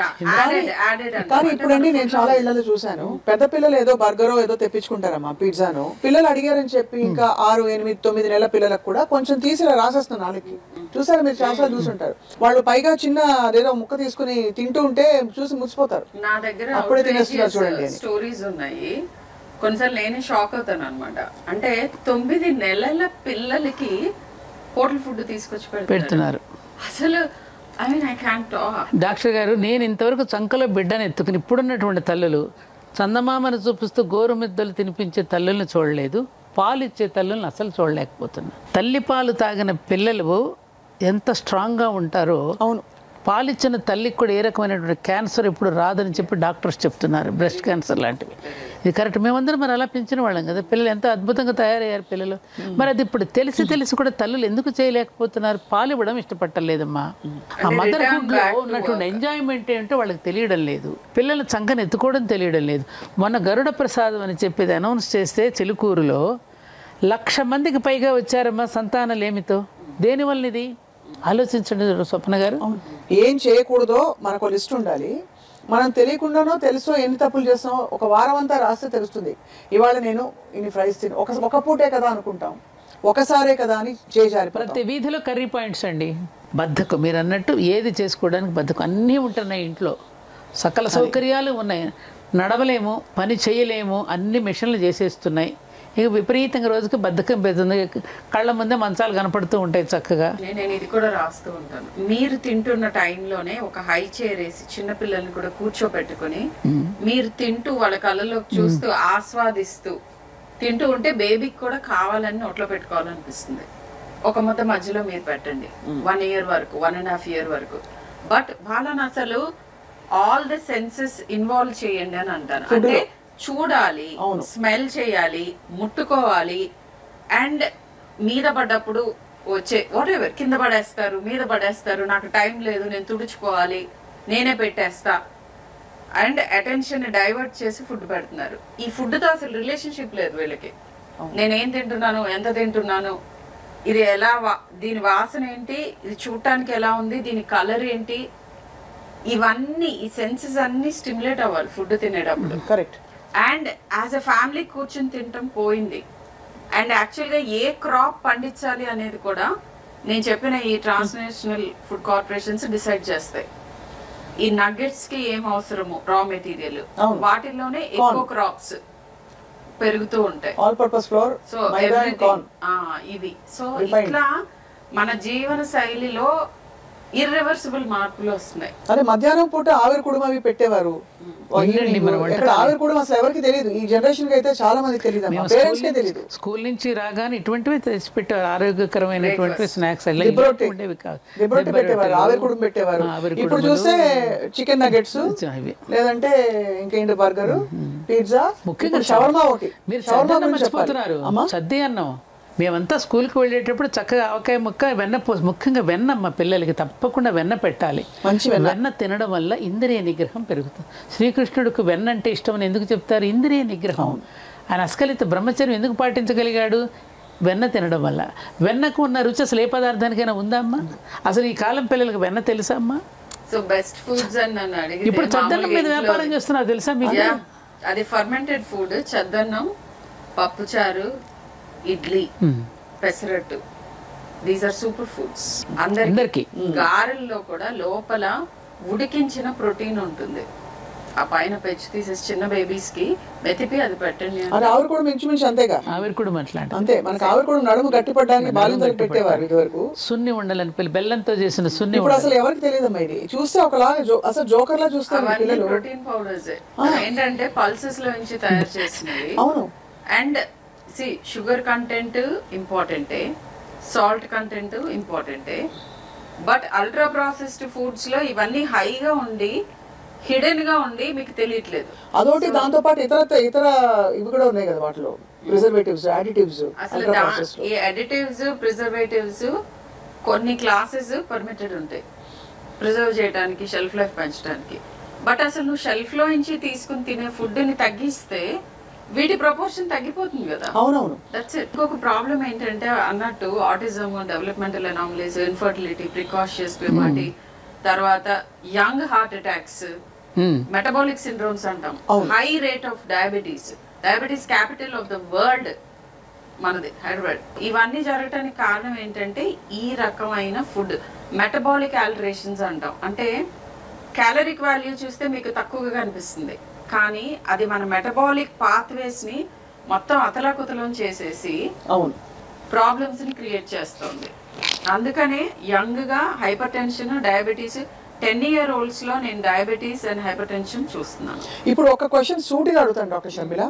కానీ ఇప్పుడండి నేను చాలా ఇళ్లలో చూసాను, పెద్ద పిల్లలు ఏదో బర్గరో ఏదో తెప్పించుకుంటారమ్మా, పిజ్జాను. పిల్లలు అడిగారని చెప్పి ఇంకా 6, 8, 9 నెలల పిల్లలకు కూడా కొంచెం తీసి రాసేస్తున్న నాలుగుకి. చూసారు మీరు, చాలా చూసుంటారు. వాళ్ళు పైగా చిన్న అదేదో ముక్క తీసుకుని తింటూ ఉంటే చూసి ముచ్చిపోతారు. నా దగ్గర అప్పుడే తినేస్తున్నారు చూడండి. స్టోరీస్ ఉన్నాయి. కొన్నిసార్లు నేనే షాక్ అవుతాను అనమాట. అంటే 9 నెలల పిల్లలకి హోటల్ ఫుడ్ తీసుకొచ్చి పెడుతున్నారు. అసలు డాక్టర్ గారు, నేను ఇంతవరకు చంకలో బిడ్డను ఎత్తుకుని ఇప్పుడున్నటువంటి తల్లులు చందమామను చూపిస్తూ గోరుమిద్దలు తినిపించే తల్లుల్ని చూడలేదు, పాలు ఇచ్చే తల్లుల్ని అసలు చూడలేకపోతున్నా. తల్లి పాలు తాగిన పిల్లలు ఎంత స్ట్రాంగ్గా ఉంటారో, అవును, పాలిచ్చిన తల్లికి కూడా ఏ రకమైనటువంటి క్యాన్సర్ ఇప్పుడు రాదని చెప్పి డాక్టర్స్ చెప్తున్నారు, బ్రెస్ట్ క్యాన్సర్ లాంటివి. ఇది కరెక్ట్. మేమందరం మరి అలా పెంచిన వాళ్ళం కదా, పిల్లలు ఎంత అద్భుతంగా తయారయ్యారు పిల్లలు. మరి అది ఇప్పుడు తెలిసి కూడా తల్లులు ఎందుకు చేయలేకపోతున్నారు? పాలు ఇవ్వడం ఇష్టపట్టలేదమ్మా. ఆ మదర్ హుడ్లో ఉన్నటువంటి ఎంజాయ్మెంట్ ఏంటో వాళ్ళకి తెలియడం లేదు. పిల్లలు చంకను ఎత్తుకోవడం తెలియడం లేదు. మొన్న గరుడ ప్రసాదం అని చెప్పేది అనౌన్స్ చేస్తే చిలుకూరులో 1,00,000 మందికి పైగా వచ్చారమ్మా సంతానలేమితో. దేనివల్ల ఇది ఆలోచించండి స్వప్న గారు. ఏం చేయకూడదో మనకు లిస్ట్ ఉండాలి. మనం తెలియకుండానో తెలుసో ఎన్ని తప్పులు చేస్తామో ఒక వారం అంతా రాస్తే తెలుస్తుంది. ఇవాళ నేను ఇన్ని ఫ్రైస్ తిని ఒక పూటే కదా అనుకుంటాం, ఒకసారే కదా అని చేశారు. ప్రతి వీధిలో కర్రీ పాయింట్స్ అండి. బద్ధకం, మీరు అన్నట్టు ఏది చేసుకోవడానికి బద్ధకం. అన్నీ ఉంటున్నాయి ఇంట్లో, సకల సౌకర్యాలు ఉన్నాయి, నడవలేము, పని చేయలేము, అన్ని మిషన్లు చేసేస్తున్నాయి. ఇక విపరీతంగా రోజుకి బద్ధకం పెడుతుంది. కళ్ళ ముందే మంచాలు కనపడుతూ ఉంటాయి చక్కగా. నేను ఇది కూడా రాస్తూ ఉంటాను. మీరు తింటున్న టైంలోనే ఒక హై చైర్ వేసి చిన్నపిల్లల్ని కూడా కూర్చోబెట్టుకుని మీరు తింటూ వాళ్ళ కళ్ళలోకి చూస్తూ ఆస్వాదిస్తూ తింటూ ఉంటే బేబీకి కూడా కావాలని నోట్లో పెట్టుకోవాలనిపిస్తుంది. ఒక ముద్ద మధ్యలో మీరు పెట్టండి 1 year వరకు, 1.5 year వరకు. బట్ వాళ్ళని అసలు ఆల్ ద సెన్సెస్ ఇన్వాల్వ్ చేయండి అని అంటాను. అంటే చూడాలి, స్మెల్ చేయాలి, ముట్టుకోవాలి, అండ్ మీద పడ్డప్పుడు వచ్చే వాట్ ఎవర్ కింద పడేస్తారు, మీద పడేస్తారు, నాకు టైం లేదు, నేను తుడుచుకోవాలి, నేనే పెట్టేస్తా, అండ్ అటెన్షన్ డైవర్ట్ చేసి ఫుడ్ పెడుతున్నారు. ఈ ఫుడ్ తో అసలు రిలేషన్షిప్ లేదు వీళ్ళకి. నేనేం తింటున్నాను, ఎంత తింటున్నాను, ఇది ఎలా, దీని వాసన ఏంటి, ఇది చూడటానికి ఎలా ఉంది, దీని కలర్ ఏంటి, ఇవన్నీ ఈ సెన్సెస్ అన్ని స్టిమ్యులేట్ అవ్వాలి ఫుడ్ తినేటప్పుడు. Correct. And as a family కూర్చొని తినటం పోయింది. అండ్ యాక్చువల్గా ఏ క్రాప్ పండించాలి అనేది కూడా నేను చెప్పిన ఈ ట్రాన్స్నేషనల్ ఫుడ్ కార్పొరేషన్స్ డిసైడ్ చేస్తాయి. ఈ నగెట్స్ కి ఏం అవసరము రా మెటీరియల్, వాటిల్లోనే ఎక్కువ క్రాప్స్ పెరుగుతూ ఉంటాయి. All purpose floor, so everything ఇవి. సో ఇట్లా మన జీవన శైలిలో ఇర్రివర్సిబుల్ మార్పులు వస్తున్నాయి. అదే మధ్యాహ్నం పూట ఆవిరి కుడుమ అవి పెట్టేవారు. ఆవిరి కుడుమ అసలు ఎవరికి తెలియదు. ఈ జనరేషన్ కి అయితే చాలా మందికి తెలియదు, పేరెంట్స్ కే తెలియదు. స్కూల్ నుంచి రాగానే ఇటువంటివి తెచ్చి పెట్టారు, ఆరోగ్యకరమైనటువంటి స్నాక్స్ పెట్టేవారు, ఆవిరి కుడుమ పెట్టేవారు. ఇప్పుడు చూస్తే చికెన్ నగెట్స్, లేదంటే ఇంకేంటి బర్గర్, పిజ్జా, ముఖ్యంగా షవర్మా. మీరు మర్చిపోతున్నారు సద్ది అన్నం. మేమంతా స్కూల్కి వెళ్ళేటప్పుడు చక్కగా ఆవకాయ ముక్క, వెన్న ముఖ్యంగా వెన్న మా పిల్లలకి తప్పకుండా వెన్న పెట్టాలి. వెన్న తినడం వల్ల ఇంద్రియ నిగ్రహం పెరుగుతుంది. శ్రీకృష్ణుడికి వెన్న అంటే ఇష్టం అని ఎందుకు చెప్తారు? ఇంద్రియ నిగ్రహం. ఆయన అస్కలిత బ్రహ్మచర్యం ఎందుకు పాటించగలిగాడు? వెన్న తినడం వల్ల. వెన్నకు ఉన్న రుచి అసలు ఏ పదార్థానికైనా ఉందా అమ్మా? అసలు ఈ కాలం పిల్లలకు వెన్న తెలుసా అమ్మా? సో బెస్ట్ ఫుడ్స్ అని అడిగితే ఇప్పుడు చద్దన్నం మీద వ్యాపారం చేస్తున్నారు తెలుసా మీకు? అది ఫర్మెంటెడ్ ఫుడ్. చద్దన్నం, పప్పుచారు, idli, pesarattu, these are super foods అందరికి. గారెల్లో కూడా లోపల ఉడికించిన ప్రోటీన్ ఉంటుంది. ఆ పైన పెంచి తీసేసి చిన్న బేబీస్ కి మెతిపి అది పెట్టండి. ఆవిరి కూడా మించుమించు అంతేగా. ఆవిరి కూడా మాట్లాడు అంతే. మనకి ఆవిరి కూడా నడుము గట్టిపడడానికి బాలింతలకు పెట్టేవారు ఇదివరకు. సున్ని ఉండాలని బెల్లంతో చేసిన సున్ని. ఇప్పుడు అసలు ఎవరికి తెలియదమ్మా ఇది. చూస్తే ఒకలాగా అసలు జోకర్ లా చూస్తారు పిల్లలు. ప్రోటీన్ పౌడర్స్ ఏంటంటే పల్సెస్ లో నుంచి తయారు చేసినవి. అవును. అండ్ షుగర్ కంటెంట్ ఇంపార్టెంటే, సాల్ట్ కంటెంట్ ఇంపార్టెంటే, బట్ అల్ట్రా ప్రాసెస్డ్ ఫుడ్స్ లో ఇవన్నీ హైగా ఉండి హిడెన్ గా ఉండి మీకు తెలియట్లేదు. అదొకటి. దాంతో పాటు ఇతర ఇవి కూడా ఉన్నాయి కదా వాటిలో, ప్రిజర్వేటివ్స్, అడిటివ్స్. అసలు ఈ అడిటివ్స్, ప్రిజర్వేటివ్స్ కొన్ని క్లాసెస్ పర్మిటెడ్ ఉంటాయి ప్రిజర్వ్ చేయడానికి, షెల్ఫ్ లైఫ్ పెంచడానికి. బట్ అసలు నువ్వు షెల్ఫ్ లో నుంచి తీసుకుని తినే ఫుడ్ ని తగ్గిస్తే వీటి ప్రపోర్షన్ తగ్గిపోతుంది కదా. అవునవును. That's it. ఇంకొక ప్రాబ్లం ఏంటంటే అన్నట్టు autism, developmental anomalies, infertility, precocious puberty, తర్వాత young heart attacks, metabolic syndromes అంటాం, high rate of diabetes. Diabetes capital of the world మనది హైదరాబాద్. ఇవన్నీ జరగటానికి కారణం ఏంటంటే ఈ రకమైన ఫుడ్. మెటబాలిక్ ఆల్టరేషన్స్ అంటాం. అంటే క్యాలరిక్ వాల్యూ చూస్తే మీకు తక్కువగా కనిపిస్తుంది, కానీ అది మన మెటబాలిక్ పాత్వేస్ ని మొత్తం అతలాకుతలం చేసేసి ప్రాబ్లమ్స్ ని క్రియేట్ చేస్తుంది. అందుకనే యంగ్ గా hyper tension, diabetes, 10 year olds లో నేను డయాబెటీస్ అండ్ హైపర్ టెన్షన్ చూస్తున్నాను. ఇప్పుడు ఒక క్వశ్చన్ సూటిగా అడుగుతాను డాక్టర్ షర్మిల.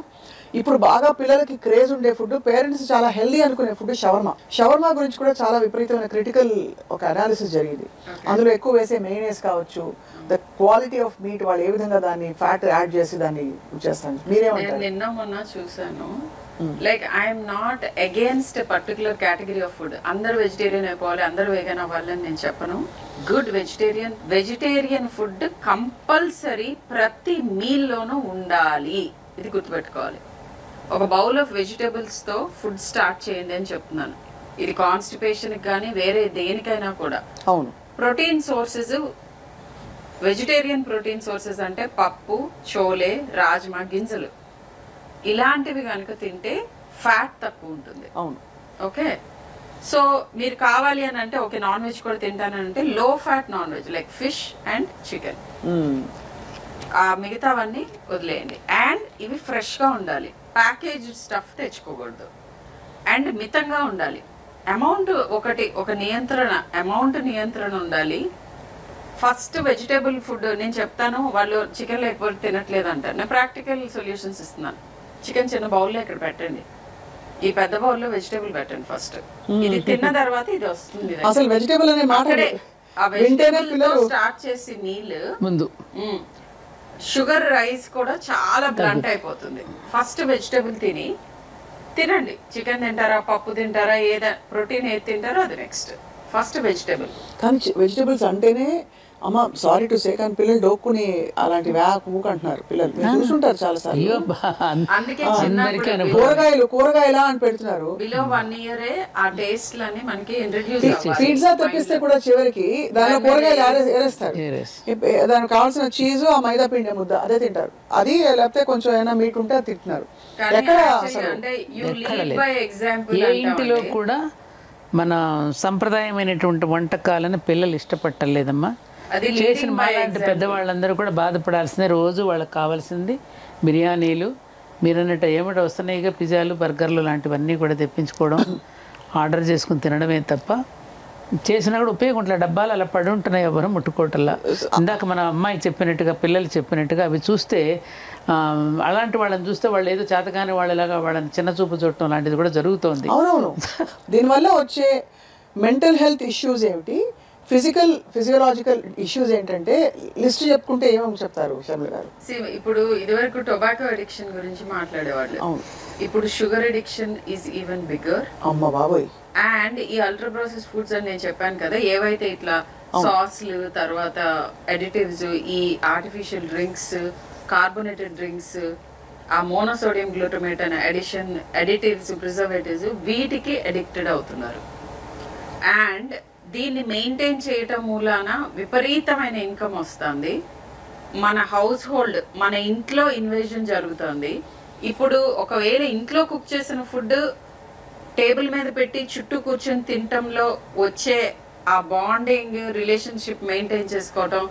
ఇప్పుడు బాగా పిల్లలకి క్రేజ్ ఉండే ఫుడ్, పేరెంట్స్ చాలా హెల్దీ అనుకునే ఫుడ్ షవర్మా. షవర్మా గురించి కూడా చాలా విపరీతమైన క్రిటికల్ ఒక అనాలిసిస్ జరిగింది. అందులో ఎక్కువ వేసే మెయినేస్ కావచ్చు, ద క్వాలిటీ ఆఫ్ మీట్, వాళ్ళు ఏ విధంగా దాన్ని ఫ్యాట్ యాడ్ చేసి దాన్ని చేస్తాను. మీరేమంటారు? నిన్న మొన్న చూసాను. Like I'm not against particular category of food. అందరు వెజిటేరియన్ అయిపోవాలి, అందరు వేగన్ అవ్వాలని నేను చెప్పను. గుడ్ వెజిటేరియన్ ఫుడ్ కంపల్సరీ ప్రతి మీల్ లోనూ ఉండాలి. ఇది గుర్తుపెట్టుకోవాలి. ఒక బౌల్ ఆఫ్ వెజిటేబుల్స్ తో ఫుడ్ స్టార్ట్ చేయండి అని చెప్తున్నాను. ఇది కాన్స్టిపేషన్ కానీ వేరే దేనికైనా కూడా. అవును. Protein sources, vegetarian protein sources అంటే పప్పు, చోలే, రాజ్మా గింజలు, ఇలాంటివి కనుక తింటే ఫ్యాట్ తక్కువ ఉంటుంది. అవును. ఓకే. సో మీరు కావాలి అని అంటే ఓకే నాన్ వెజ్ కూడా తింటానంటే లో fat non veg like fish and chicken, ఆ మిగతావన్నీ వదిలేయండి. అండ్ ఇవి ఫ్రెష్ గా ఉండాలి, ప్యాకేజ్ స్టఫ్ తెచ్చుకోకూడదు, అండ్ మితంగా ఉండాలి. అమౌంట్ ఒక నియంత్రణ ఉండాలి. ఫస్ట్ వెజిటేబుల్ ఫుడ్ నేను చెప్తాను. వాళ్ళు చికెన్ లేకపోతే తినట్లేదు అంటారు. నేను ప్రాక్టికల్ సొల్యూషన్స్ ఇస్తున్నాను. చికెన్ చిన్న బౌల్లో ఇక్కడ పెట్టండి, ఈ పెద్ద బౌల్లో వెజిటేబుల్ పెట్టండి ఫస్ట్, ఇది తిన్న తర్వాత ఇది వస్తుంది. అసలు వెజిటేబుల్ అనే మాట ఆ వెజిటేబుల్ స్టార్ట్ చేసి నీళ్ళు ముందు షుగర్ రైస్ కూడా చాలా బ్లంట్ అయిపోతుంది. ఫస్ట్ వెజిటేబుల్ తినండి. చికెన్ తింటారా, పప్పు తింటారా, ఏదైనా ప్రోటీన్ ఏది తింటారో అది నెక్స్ట్. First vegetable. కానీ వెజిటేబుల్స్ అంటేనే అమ్మ సారీ టు సే కానీ పిల్లలు డోక్కుని అలాంటి ఊక అంటున్నారు పిల్లలు. మీరు చూసుంటారు చాలా సార్లు. అందుకే కూరగాయలా అని పెడుతున్నారు. బిలో 1 year ఆ టేస్ట్ లని మనకి ఇంట్రడ్యూస్ అవ్వాలి. పిజ్జా తెప్పిస్తే కూడా చివరికి దానిలో కూరగాయలు ఏరేస్తారు. దానికి కావాల్సిన చీజ్, ఆ మైదా పిండి ముద్ద అదే తింటారు. అది లేకపోతే కొంచెం ఏమైనా మీట్ ఉంటే అది తింటున్నారు. ఎక్కడ ఏ ఇంటిలో కూడా మన సంప్రదాయమైనటువంటి వంటకాలను పిల్లలు ఇష్టపట్టలేదమ్మా. చేసిన మాలాంటి పెద్దవాళ్ళందరూ కూడా బాధపడాల్సిందే. రోజు వాళ్ళకి కావాల్సింది బిర్యానీలు, మీరు అన్నట్టు ఏమిటో వస్తున్నాయిగా పిజ్జాలు, బర్గర్లు లాంటివన్నీ కూడా తెప్పించుకోవడం, ఆర్డర్ చేసుకుని తినడమే తప్ప చేసినా కూడా ఉపయోగం ఉంటలే. డబ్బాలు అలా పడి ఉంటున్నాయి, ఎవరు ముట్టుకోవటంలా. ఇందాక మన అమ్మాయి చెప్పినట్టుగా, పిల్లలు చెప్పినట్టుగా అవి చూస్తే అలాంటి వాళ్ళని చూస్తే వాళ్ళు ఏదో చేతగాని వాళ్ళలాగా వాళ్ళని చిన్న చూపు చూడటం లాంటిది కూడా జరుగుతోంది. అవునవును. దీనివల్ల వచ్చే మెంటల్ హెల్త్ ఇష్యూస్ ఏమిటి, ఫిజియోలాజికల్ ఇష్యూస్ ఏంటంటే లిస్ట్ చెప్పుకుంటే ఏమేమి చెప్తారు శర్మిల గారు? ఇప్పుడు ఇదివరకు టొబాకో అడిక్షన్ గురించి మాట్లాడేవాళ్ళు, ఇప్పుడు sugar addiction is even bigger. అమ్మ బాబోయ్. అండ్ ఈ అల్ట్రా ప్రాసెస్ ఫుడ్స్ అని నేను చెప్పాను కదా, ఏవైతే ఇట్లా సాస్లు, తర్వాత అడిటివ్స్, ఈ ఆర్టిఫిషియల్ డ్రింక్స్, కార్బోనేటెడ్ డ్రింక్స్, ఆ మోనోసోడియం గ్లూటమేట్ అనే అడిటివ్స్, ప్రిజర్వేటివ్స్, వీటికి అడిక్టెడ్ అవుతున్నారు. అండ్ దీన్ని మెయింటైన్ చేయటం మూలాన విపరీతమైన ఇన్కమ్ వస్తుంది. మన హౌస్ హోల్డ్, మన ఇంట్లో ఇన్వేజన్ జరుగుతుంది. ఇప్పుడు ఒకవేళ ఇంట్లో కుక్ చేసిన ఫుడ్ టేబుల్ మీద పెట్టి చుట్టూ కూర్చొని తినటంలో వచ్చే ఆ బాండింగ్, రిలేషన్షిప్ మెయింటైన్ చేసుకోవటం,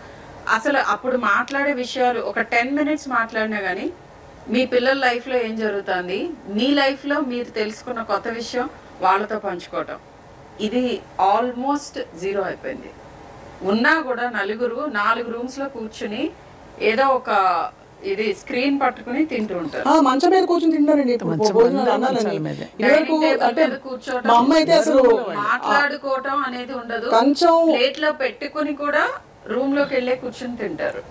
అసలు అప్పుడు మాట్లాడే విషయాలు ఒక 10 minutes మాట్లాడినా కానీ మీ పిల్లల లైఫ్లో ఏం జరుగుతుంది, మీ లైఫ్లో మీరు తెలుసుకున్న కొత్త విషయం వాళ్ళతో పంచుకోవటం, ఇది ఆల్మోస్ట్ జీరో అయిపోయింది. ఉన్నా కూడా నలుగురు 4 rooms లో కూర్చుని ఏదో ఒక ఇది స్క్రీన్ పట్టుకుని తింటూ ఉంటారు. మంచం మీద కూర్చొని తింటారండి. మాట్లాడుకోవటం అనేది ఉండదు. ప్లేట్ లో పెట్టుకుని కూడా రూమ్ లోకి వెళ్ళే కూర్చుని తింటారు.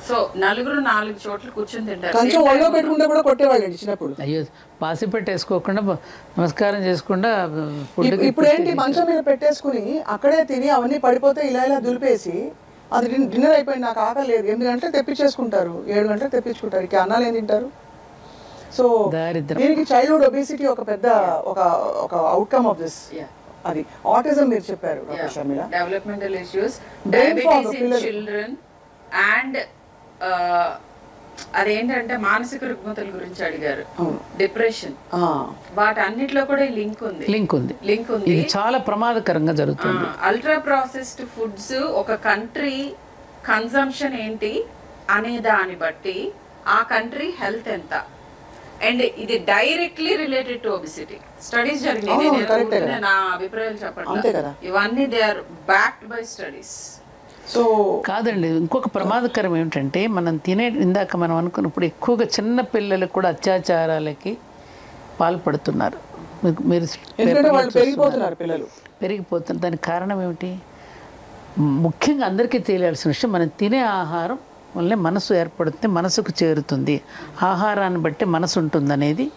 సో నలుగురు 4 చోట్ల కూర్చుని తింటారు. అయ్యో, పాసి పెట్టేసుకోకుండా నమస్కారం చేసుకుండా ఇప్పుడు ఏంటి మంచం మీద పెట్టేసుకుని అక్కడే తిని అవన్నీ పడిపోతే ఇలా దులిపేసి అది డిన్నర్ అయిపోయింది, నాకు ఆకలి లేదు, 8 గంటలకు తెప్పించేసుకుంటారు, 7 గంటలకు తెప్పించుకుంటారు. ఇక అన్నాలు ఏం తింటారు? సో దీనికి చైల్డ్హుడ్ ఒబేసిటీ ఒక పెద్ద ఒక అవుట్కమ్ ఆఫ్ దిస్. అది ఆటిజం మీరు చెప్పారు Sharmila, developmental issues, diabetes in children, and అదేంటంటే మానసిక రుగ్మతల గురించి అడిగారు, డిప్రెషన్, వాటి అన్నిట్లో కూడా లింక్ ఉంది. ఇది చాలా ప్రమాదకరంగా జరుగుతుంది. అల్ట్రా ప్రాసెస్డ్ ఫుడ్స్ ఒక కంట్రీ కన్సంప్షన్ ఏంటి అనే దాన్ని బట్టి ఆ కంట్రీ హెల్త్ ఎంత, అండ్ ఇది directly related to obesity. Studies జరిగినాయి, నా అభిప్రాయాలు చెప్పట్లేదు, ఇవన్నీ they are backed by studies. So కాదండి, ఇంకొక ప్రమాదకరం ఏమిటంటే మనం ఇందాక మనం అనుకున్నప్పుడు ఎక్కువగా చిన్న పిల్లలు కూడా అత్యాచారాలకి పాల్పడుతున్నారు. మీరు పెరిగిపోతున్నారు. దానికి కారణం ఏమిటి? ముఖ్యంగా అందరికీ తెలియాల్సిన విషయం, మనం తినే ఆహారం వల్లే మనసు ఏర్పడుతుంది, మనసుకు చేరుతుంది, ఆహారాన్ని బట్టి మనసు ఉంటుంది అనేది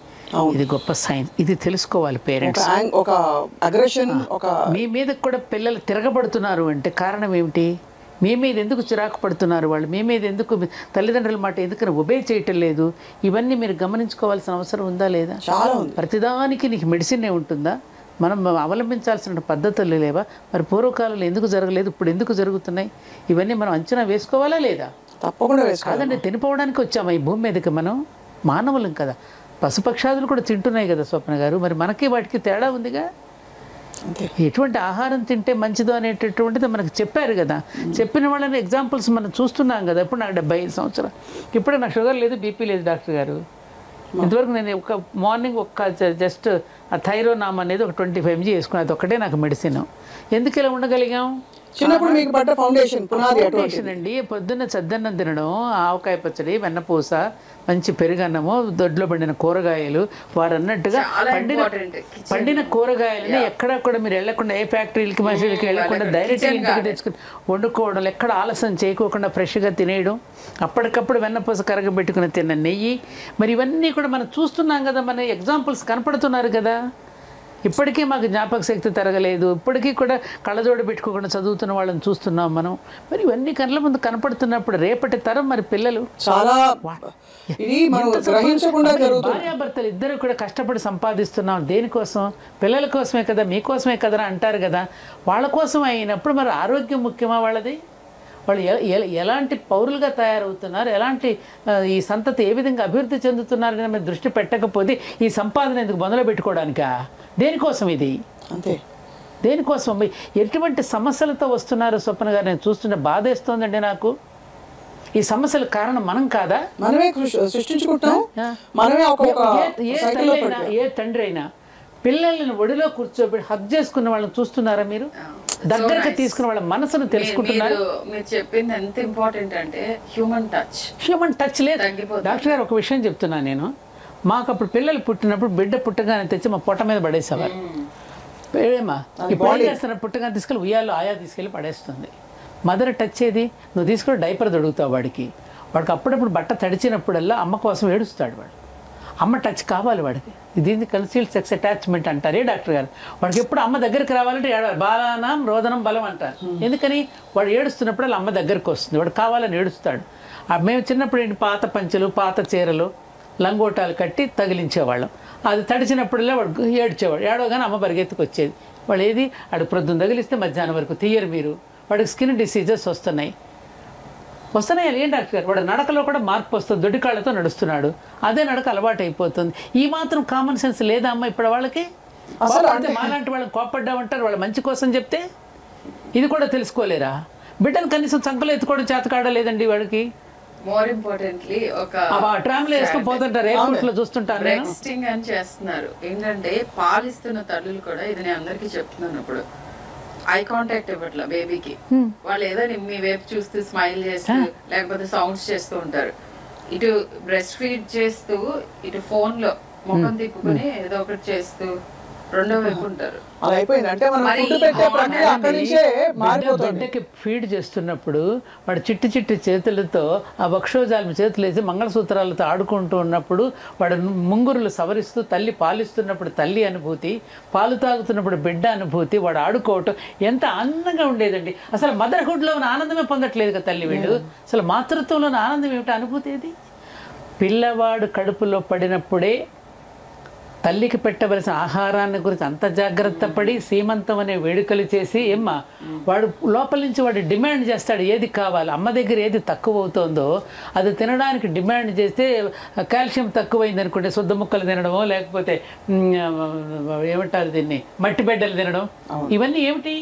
ఇది గొప్ప సైన్స్. ఇది తెలుసుకోవాలి పేరెంట్స్. మీ మీద కూడా పిల్లలు తిరగబడుతున్నారు అంటే కారణం ఏమిటి? మీ మీద ఎందుకు చిరాకు పడుతున్నారు వాళ్ళు? మీ మీద ఎందుకు తల్లిదండ్రుల మాట ఎందుకని ఒబే చేయటం లేదు? ఇవన్నీ మీరు గమనించుకోవాల్సిన అవసరం ఉందా లేదా? ప్రతిదానికి నీకు మెడిసినే ఉంటుందా? మనం అవలంబించాల్సిన పద్ధతులు లేవా? మరి పూర్వకాలంలో ఎందుకు జరగలేదు, ఇప్పుడు ఎందుకు జరుగుతున్నాయి? ఇవన్నీ మనం అంచనా వేసుకోవాలా లేదా? తప్పకుండా కాదండి, తినిపోవడానికి వచ్చాము ఈ భూమి మీదకి. మనం మానవులం కదా, పశుపక్షాదులు కూడా తింటున్నాయి కదా స్వప్న గారు. మరి మనకి వాటికి తేడా ఉందిగా. ఎటువంటి ఆహారం తింటే మంచిదో అనేటటువంటిది మనకు చెప్పారు కదా. చెప్పిన వాళ్ళని ఎగ్జాంపుల్స్ మనం చూస్తున్నాం కదా. ఇప్పుడు నాకు 75 సంవత్సరాలు, ఇప్పుడే నాకు షుగర్ లేదు, బీపీ లేదు డాక్టర్ గారు. ఇంతవరకు నేను ఒక మార్నింగ్ జస్ట్ ఆ థైరోనామ్ అనేది ఒక 25 mg వేసుకున్నాను, అది ఒక్కటే నాకు మెడిసిన్. ఎందుకు ఇలా ఉండగలిగాం? చిన్నప్పుడు మీకు పడ్డ ఫౌండేషన్ పునాది ఫౌండేషన్ అండి. పొద్దున్న చద్దన్నం తినడం, ఆవకాయ పచ్చడి, వెన్నపూస, మంచి పెరుగన్నము, దొడ్లో పండిన కూరగాయలు, వారు అన్నట్టుగా పండిన కూరగాయలని ఎక్కడక్కడ మీరు వెళ్ళకుండా, ఏ ఫ్యాక్టరీలకి మనుషులకి వెళ్ళకుండా డైరెక్ట్గా ఇంటికి తెచ్చుకుని వండుకోవడం, ఎక్కడ ఆలస్యం చేయకోకుండా ఫ్రెష్గా తినేయడం, అప్పటికప్పుడు వెన్నపూస కరగబెట్టుకుని తిన్న నెయ్యి, మరి ఇవన్నీ కూడా మనం చూస్తున్నాం కదా, మన ఎగ్జాంపుల్స్ కనపడుతున్నారు కదా. ఇప్పటికీ మాకు జ్ఞాపక శక్తి తరగలేదు, ఇప్పటికీ కూడా కళ్ళజోడు పెట్టుకోకుండా చదువుతున్న వాళ్ళని చూస్తున్నాం మనం. మరి ఇవన్నీ కళ్ళ ముందు కనపడుతున్నప్పుడు రేపటి తరం మరి పిల్లలు చాలా భార్యాభర్తలు ఇద్దరు కూడా కష్టపడి సంపాదిస్తున్నాం. దేనికోసం? పిల్లల కోసమే కదా, మీకోసమే కదా అంటారు కదా. వాళ్ళ కోసం అయినప్పుడు మరి ఆరోగ్యం ముఖ్యమా వాళ్ళది? వాళ్ళు ఎలాంటి పౌరులుగా తయారవుతున్నారు, ఎలాంటి ఈ సంతతి ఏ విధంగా అభివృద్ధి చెందుతున్నారని మేము దృష్టి పెట్టకపోతే ఈ సంపాదన ఎందుకు మొదలు పెట్టుకోవడానికా? దేనికోసం ఇది? అంతే. దేనికోసం? ఎటువంటి సమస్యలతో వస్తున్నారు స్వప్న గారు? నేను చూస్తుంటే బాధేస్తోందండి నాకు. ఈ సమస్యల కారణం మనం కాదా? మనమే సృష్టించుకుంటాం. మనమే ఏ తండ్రి అయినా పిల్లల్ని ఒడిలో కూర్చోబెట్టి హగ్ చేసుకున్న వాళ్ళని చూస్తున్నారా మీరు? దగ్గరగా తీసుకున్న వాళ్ళ మనసును తెలుసుకుంటున్నారు. మీరు చెప్పింది ఎంత ఇంపార్టెంట్ అంటే హ్యూమన్ టచ్ లేదు. డాక్టర్ గారు ఒక విషయం చెప్తున్నా నేను. మాకు అప్పుడు పిల్లలు పుట్టినప్పుడు బిడ్డ పుట్టగానే తెచ్చి మా పొట్ట మీద పడేసేవారు. ఏమా ఇప్పుడు చేస్తున్న పుట్టగానే తీసుకెళ్ళి ఉయ్యాలో ఆయా తీసుకెళ్ళి పడేస్తుంది. మదర్ టచ్ ఏది? నువ్వు తీసుకొని డైపర్ తొడుగుతావు వాడికి అప్పుడప్పుడు బట్ట తడిచినప్పుడల్లా అమ్మ కోసం ఏడుస్తాడు వాడు. అమ్మ టచ్ కావాలి వాడికి. దీన్ని కన్సీల్డ్ సెక్స్ అటాచ్మెంట్ అంటారే డాక్టర్ గారు. వాడికి ఎప్పుడు అమ్మ దగ్గరికి రావాలంటే ఏడవాలి. బాలానం రోదనం బలం అంటారు. ఎందుకని? వాడు ఏడుస్తున్నప్పుడు అమ్మ దగ్గరికి వస్తుంది, వాడు కావాలని ఏడుస్తాడు. మేము చిన్నప్పుడు ఏంటి, పాత పంచెలు, పాత చీరలు, లంగోటాలు కట్టి తగిలించేవాళ్ళం. అది తడిచినప్పుడల్లా వాడు ఏడ్చేవాడు. ఏడవగానే అమ్మ పరిగెత్తుకు వచ్చేది. వాడు ఏది అడు ప్రొద్దున తగిలిస్తే మధ్యాహ్నం వరకు తీయరు మీరు. వాడికి స్కిన్ డిసీజెస్ వస్తున్నాయి. ఏం డాక్టర్ గారు? వాడు నడకలో కూడా మార్పు వస్తుంది. దొడ్డికాళ్ళతో నడుస్తున్నాడు, అదే నడక అలవాటు అయిపోతుంది. ఈ మాత్రం కామన్ సెన్స్ లేదా అమ్మ ఇప్పుడు వాళ్ళకి? అసలు మాలాంటి వాళ్ళని కోపడ్డామంటారు వాళ్ళ మంచి కోసం చెప్తే. ఇది కూడా తెలుసుకోలేరా? బిడ్డను కనీసం సంకలో ఎత్తుకోవడం చేతకాడ లేదండి వాడికి. మోర్ ఇంపార్టెంట్లీ ఒక ట్రామ్లో వేసుకుని పోతుంటారు, ఎయిర్పోర్ట్ లో చూస్తుంటారు. బ్రెస్టింగ్ అని చేస్తున్నారు. ఏంటంటే పాలిస్తున్న తల్లులు కూడా, ఇది నేను అందరికీ చెప్తున్నాను, ఇప్పుడు ఐ కాంటాక్ట్ ఇవ్వట్లా బేబీకి. వాళ్ళు ఏదో మీ వైపు చూస్తూ స్మైల్ చేస్తూ లేకపోతే సౌండ్స్ చేస్తూ ఉంటారు. ఇటు బ్రెస్ట్ ఫీడ్ చేస్తూ ఇటు ఫోన్ లో ముఖం తిప్పుకుని ఏదో ఒకటి చేస్తూ రెండో వైపు ఉంటారు. బిడ్డకి ఫీడ్ చేస్తున్నప్పుడు వాడు చిట్టి చిట్టి చేతులతో ఆ వక్షోజాలం చేతులు వేసి మంగళసూత్రాలతో ఆడుకుంటూ ఉన్నప్పుడు వాడు ముంగురులు సవరిస్తూ తల్లి పాలిస్తున్నప్పుడు తల్లి అనుభూతి, పాలు తాగుతున్నప్పుడు బిడ్డ అనుభూతి, వాడు ఆడుకోవటం ఎంత ఆనందంగా ఉండేదండి. అసలు మదర్హుడ్లో ఉన్న ఆనందమే పొందట్లేదు కదా తల్లి వీళ్ళు. అసలు మాతృత్వంలో ఉన్న ఆనందం ఏమిటి? అనుభూతి ఏది? పిల్లవాడు కడుపులో పడినప్పుడే తల్లికి పెట్టవలసిన ఆహారాన్ని గురించి అంత జాగ్రత్త పడి సీమంతం అనే వేడుకలు చేసి ఏమ్మా వాడు లోపల నుంచి వాడు డిమాండ్ చేస్తాడు ఏది కావాలి. అమ్మ దగ్గర ఏది తక్కువ అవుతుందో అది తినడానికి డిమాండ్ చేస్తే కాల్షియం తక్కువైంది అనుకుంటే శుద్ధ ముక్కలు తినడమో లేకపోతే ఏమంటారు దీన్ని మట్టి బిడ్డలు తినడం, ఇవన్నీ ఏమిటి?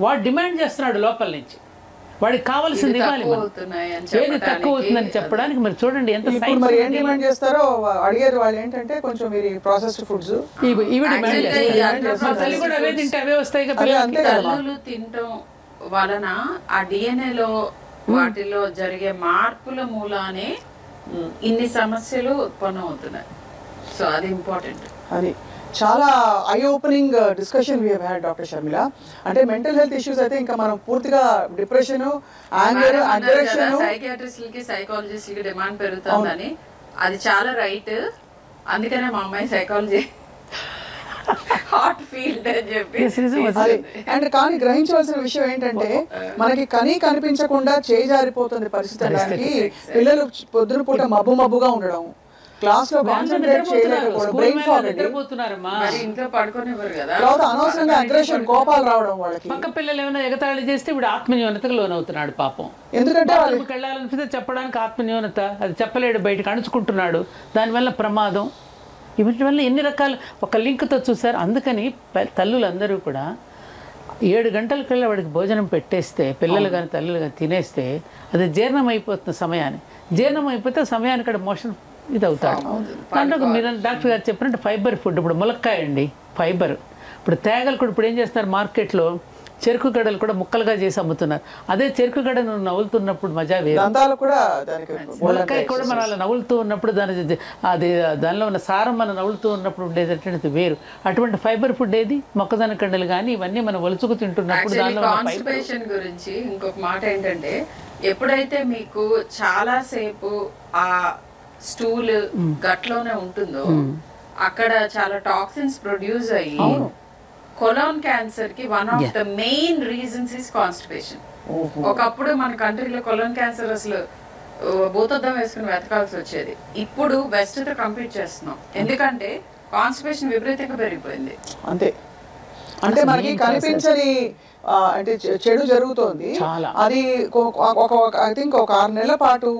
వాడు డిమాండ్ చేస్తున్నాడు లోపల నుంచి. వాడికి కావాల్సింది ఇవ్వాలి. ఏది తక్కువ అవుతుందని చెప్పడానికి మరి చూడండి ఎంత మరి ఏం డిమాండ్ చేస్తారో అడిగారు వాళ్ళు. ఏంటంటే కొంచెం మీరు ప్రాసెస్డ్ ఫుడ్స్ ఇవి డిమాండ్ చేస్తారు. తల్లి కూడా అవే తింటే అవే వస్తాయి కదా. తల్లులు తినటం వలన ఆ డిఎన్ఏలో వాటిలో జరిగే మార్పుల మూలానే ఇన్ని సమస్యలు ఉత్పన్నం అవుతున్నాయి. సో అది ఇంపార్టెంట్. అది చాలా eye opening discussion we had doctor Sharmila. అంటే మెంటల్ హెల్త్ ఇష్యూస్ అయితే ఇంకా మనం పూర్తిగా డిప్రెషన్, యాంగర్, అగ్రెషన్, సైకియాట్రిస్టులకి సైకాలజిస్ట్కి డిమాండ్ పెరుగుతుందని అది చాలా రైట్. అందుకనే మా అమ్మాయి సైకాలజీ హార్ట్ ఫీల్డ్ అని చెప్పి. అండ్ కానీ గ్రహించవలసిన విషయం ఏంటంటే మనకి కనిపించకుండా చేయి జారిపోతుంది పరిస్థితి. అనడానికి పిల్లలు పొద్దున పూట మబ్బుగా ఉండడం, క్లాస్ లో కాన్సంట్రేట్ చేయలేకపోవడం, బ్రెయిన్ ఫాగ్, ఇంట్లో పడుకోనివ్వరు కదా, అనవసరంగా అగ్రెషన్, కోపాలు రావడం వాళ్ళకి. పక్క పిల్లలు ఏమైనా ఎగతాళి చేస్తే ఇప్పుడు ఆత్మన్యూనతకు లోనవుతున్నాడు పాపం. ఎందుకంటే వాళ్ళకి వెళ్ళాలనిపిస్తే చెప్పడానికి ఆత్మన్యూనత, అది చెప్పలేడు, బయటకు అణుచుకుంటున్నాడు, దానివల్ల ప్రమాదం. వీటి వల్ల ఎన్ని రకాలు ఒక లింక్తో చూసారు. అందుకని తల్లులందరూ కూడా 7 గంటలకల్లా వాడికి భోజనం పెట్టేస్తే, పిల్లలు కానీ తల్లులు కానీ తినేస్తే అది జీర్ణం అయిపోతున్న సమయాన్ని. జీర్ణం అయిపోతే సమయానికి అక్కడ మోషన్ ఇది అవుతాడు. దాంట్లో మీరు డాక్టర్ గారు చెప్పినట్టు ఫైబర్ ఫుడ్, ఇప్పుడు ములక్కాయ అండి ఫైబర్. ఇప్పుడు తేగలు కూడా ఇప్పుడు ఏం చేస్తున్నారు మార్కెట్లో, చెరుకు గడలు కూడా ముక్కలుగా చేసి అమ్ముతున్నారు. అదే చెరుకు గడ నువ్వు నవ్వులుతున్నప్పుడు మజా వేరు. ములక్కాయ కూడా మనం అలా నవ్వులుతూ ఉన్నప్పుడు దానిలో ఉన్న సారం మనం నవ్వులుతూ ఉన్నప్పుడు ఉండేటటువంటిది వేరు. అటువంటి ఫైబర్ ఫుడ్ ఏది, మొక్కజొన్న కండలు కానీ ఇవన్నీ మనం ఒలుచుకు తింటున్నప్పుడు దానిలో కాన్స్టిపేషన్ గురించి ఇంకొక మాట ఏంటంటే, ఎప్పుడైతే మీకు చాలా సేపు ఆ స్టూల్ గట్లోనే ఉంటుందో అక్కడ చాలా టాక్సిన్స్ ప్రొడ్యూస్ అయ్యి కొలాన్ క్యాన్సర్ కి one of the main reasons is constipation. ఒకప్పుడు మన కంట్రీలో కొలాన్ క్యాన్సర్ అసలు భూతద్దం వేసుకుని వెతకాల్సి వచ్చేది. ఇప్పుడు వెస్ట్ తో కంపీట్ చేస్తున్నాం, ఎందుకంటే కాన్స్టిపేషన్ విపరీతంగా పెరిగిపోయింది. అంతే, అంటే మనకి కనిపించని అంటే చెడు జరుగుతోంది. అది ఐ థింక్ ఒక 6 నెలల పాటు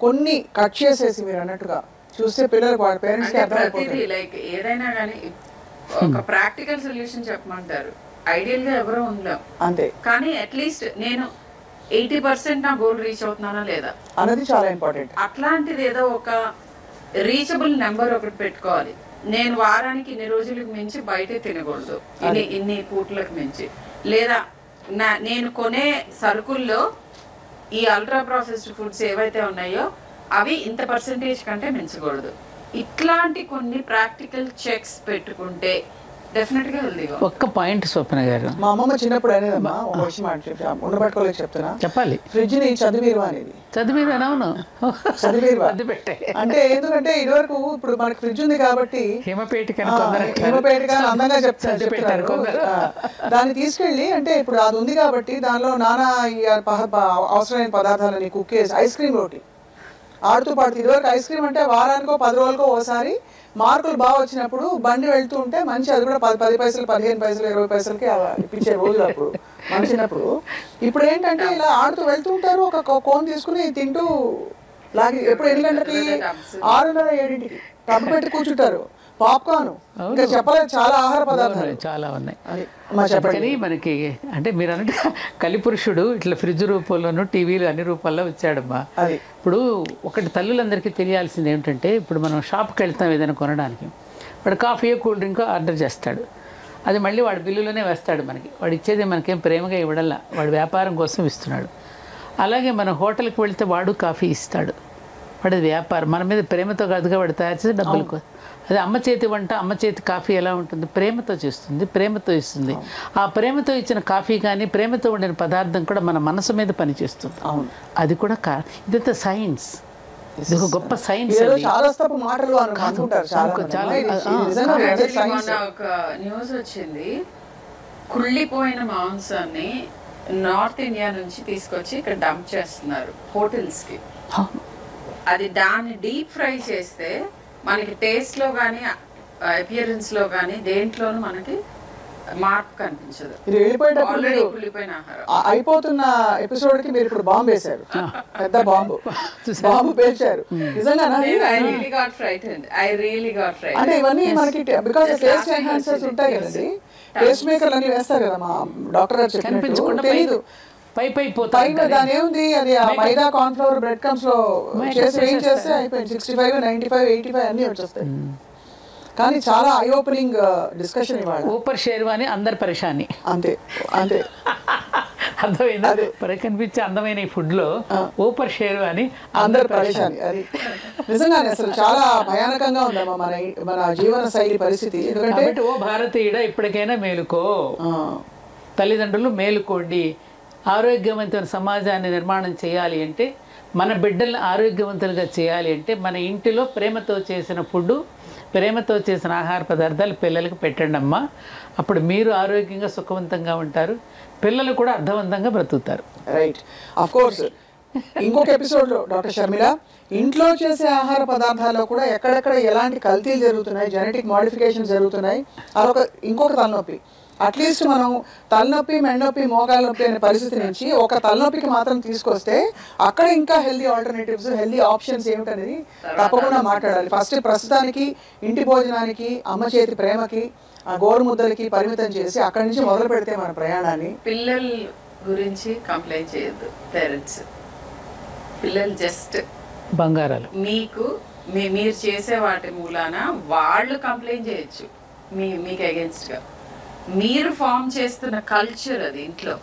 కొన్ని కట్ చేసేసి మీరు అన్నట్టుగా చూస్తే పిల్లలకు వాళ్ళ పేరెంట్స్ ప్రతిదీ లైక్ ఏదైనా కానీ ఒక ప్రాక్టికల్ సొల్యూషన్ చెప్పమంటారు. ఐడియల్ గా ఎవరో ఉండలేం అంతే, కానీ అట్లీస్ట్ నేను 80% నా గోల్ రీచ్ అవుతున్నానా లేదా అనేది చాలా ఇంపార్టెంట్. అట్లాంటిది ఏదో ఒక రీచబుల్ నెంబర్ ఒకటి పెట్టుకోవాలి. నేను వారానికి ఇన్ని రోజులకు మించి బయటే తినకూడదు, ఇన్ని పూట్లకు మించి, లేదా నేను కొనే సరుకుల్లో ఈ అల్ట్రా ప్రాసెస్డ్ ఫుడ్స్ ఏవైతే ఉన్నాయో అవి ఇంత పర్సెంటేజ్ కంటే మించకూడదు. ఇట్లాంటి కొన్ని ప్రాక్టికల్ చెక్స్ పెట్టుకుంటే డెఫినెట్ గా హెల్దీగా. ఒక్క పాయింట్ స్వప్న గారు, మా అమ్మమ్మ చిన్నప్పుడు అనేదమ్మా, ఒక విషయం ఉండబట్టుకోలేక చెప్తున్నా, చెప్పాలి, ఫ్రిడ్జ్ ని చదివీరువా అనేది. చదివీరువానవును, చదివీరువా అంటే ఎందుకంటే ఇదివరకు ఇప్పుడు మనకి ఫ్రిడ్జ్ ఉంది కాబట్టి హిమపేటిక అందంగా చెప్తారు. దాన్ని తీసుకెళ్ళి అంటే ఇప్పుడు అది ఉంది కాబట్టి దానిలో నానా అవసరమైన పదార్థాలని కుక్ చేసి ఐస్ క్రీమ్ రోటీ ఆడుతూ పాడుతూ. ఇదివరకు ఐస్ క్రీమ్ అంటే వారానికో 10 రోజులకో ఓసారి మార్కులు బాగా వచ్చినప్పుడు బండి వెళ్తూ ఉంటే మంచి అది కూడా 10 పైసలు 15 పైసలు 20 పైసలకి ఇప్పించే రోజులు అప్పుడు మంచినప్పుడు. ఇప్పుడు ఏంటంటే ఇలా ఆడుతూ వెళ్తూ ఉంటారు, ఒక కోన్ తీసుకుని తింటూ లాగి ఎప్పుడు 8 గంటలకి 6:30 7ంటికి టబ్బు పెట్టి కూర్చుంటారు. పాప్కార్న్, ఇంకా చెప్పలేదు, చాలా ఆహార పదార్థాలు చాలా ఉన్నాయి. కానీ మనకి అంటే మీరు అన్నట్టు కలిపురుషుడు ఇట్లా ఫ్రిడ్జ్ రూపంలోనూ టీవీలు అన్ని రూపాల్లో వచ్చాడమ్మా. ఇప్పుడు ఒకటి తల్లులందరికీ తెలియాల్సింది ఏమిటంటే, ఇప్పుడు మనం షాప్కి వెళ్తాం ఏదైనా కొనడానికి, వాడు కాఫీ కూల్ డ్రింక్ ఆర్డర్ చేస్తాడు, అది మళ్ళీ వాడి బిల్లులోనే వేస్తాడు మనకి. వాడు ఇచ్చేది మనకేం ప్రేమగా ఇవ్వడంలా, వాడు వ్యాపారం కోసం ఇస్తున్నాడు. అలాగే మనం హోటల్కి వెళ్తే వాడు కాఫీ ఇస్తాడు, వాడి వ్యాపారం, మన మీద ప్రేమతో కాదుగా వాడు తయారు చేసి డబ్బులకు. అదే అమ్మ చేతి వంట, అమ్మ చేతి కాఫీ ఎలా ఉంటుంది, ప్రేమతో చేస్తుంది, ప్రేమతో ఇస్తుంది. ఆ ప్రేమతో ఇచ్చిన కాఫీ కానీ ప్రేమతో ఉండిన పదార్థం కూడా మన మనసు మీద పనిచేస్తుంది. అది కూడా ఇదంతా సైన్స్, ఇది ఒక గొప్ప సైన్స్. ఒక న్యూస్ వచ్చింది, కుళ్ళిపోయిన మాంసాన్ని నార్త్ ఇండియా నుంచి తీసుకొచ్చి ఇక్కడ డంప్ చేస్తున్నారు హోటల్స్ కి. అది దాన్ని డీప్ ఫ్రై చేస్తే మనకి టేస్ట్ లో కానీ అపియరెన్స్ లో కానీ దేంట్లోనూ మనకి మార్పు కనిపించదు. కుళ్ళిపోయిన ఆహారం. అయిపోతున్న ఎపిసోడ్ కి మీరు ఇప్పుడు బాంబు వేశారు, పెద్ద బాంబు పేల్చారు. అంటే ఇవన్నీ మనకి బికాస్ టేస్ట్ ఎన్హాన్సర్స్ ఉంటాయి కదండి, టేస్ట్ మేకర్లు అన్ని వేస్తారు కదా మా డాక్టర్ గారు చెప్పినట్టు. తెలీదు దాని ఏముంది, అది మైదా కార్న్ ఫ్లోర్ బ్రెడ్ క్రమ్స్ లో చేస్తే అయిపోయింది. 65, 95, 85 అన్ని వచ్చేస్తాయి. కానీ చాలా ఐ ఓపెనింగ్ డిస్కషన్ ఇవాళ. ఊపర్ షేర్వాని అందరు పరేషాని, అంతే అంతే అందమైన కనిపించే అందమైన ఈ ఫుడ్ లో ఊపర్ షేర్వాని అందరు పరేషాని. అది నిజంగానే అసలు చాలా భయానకంగా ఉందమ్మా మన జీవన శైలి పరిస్థితి. ఎందుకంటే ఓ భారతీయుడ ఇప్పటికైనా మేలుకో, తల్లిదండ్రులు మేలుకోండి. ఆరోగ్యవంతమైన సమాజాన్ని నిర్మాణం చేయాలి అంటే, మన బిడ్డల్ని ఆరోగ్యవంతులుగా చేయాలి అంటే, మన ఇంటిలో ప్రేమతో చేసిన ఫుడ్, ప్రేమతో చేసిన ఆహార పదార్థాలు పిల్లలకు పెట్టండి అమ్మా. అప్పుడు మీరు ఆరోగ్యంగా సుఖవంతంగా ఉంటారు, పిల్లలు కూడా అర్థవంతంగా బ్రతుకుతారు. Right, of course. ఇంకొక ఎపిసోడ్లో డాక్టర్ షర్మిల, ఇంట్లో చేసే ఆహార పదార్థాల్లో కూడా ఎక్కడెక్కడ ఎలాంటి కల్తీలు జరుగుతున్నాయి, జెనెటిక్ మోడిఫికేషన్ జరుగుతున్నాయి, అదొక ఇంకొక తలనొప్పి. అట్లీస్ట్ మనం తలనొప్పి, మెడనొప్పి, మోకాల నొప్పి అనే పరిస్థితి నుంచి ఒక తలనొప్పికి మాత్రం తీసుకొస్తే అక్కడ ఇంకా హెల్దీ ఆల్టర్నేటివ్స్, హెల్దీ ఆప్షన్స్ ఏమిటనేది తప్పకుండా మాట్లాడాలి. ఫస్ట్ ప్రస్తుతానికి ఇంటి భోజనానికి, అమ్మ చేతి ప్రేమకి, గోరుముద్దలకి పరిమితం చేసి అక్కడి నుంచి మొదలు పెడితే మన ప్రయాణాన్ని. పిల్లల గురించి కంప్లైంట్ చేయొద్దు పేరెంట్స్. పిల్లలు జస్ట్ బంగారాలు. మీకు మీరు చేసే వాటి మూలాన వాళ్ళు కంప్లైంట్ చేయొచ్చు మీకు అగేన్స్ట్గా. మీరు ఫామ్ చేస్తున్న కల్చర్ అది ఇంట్లో,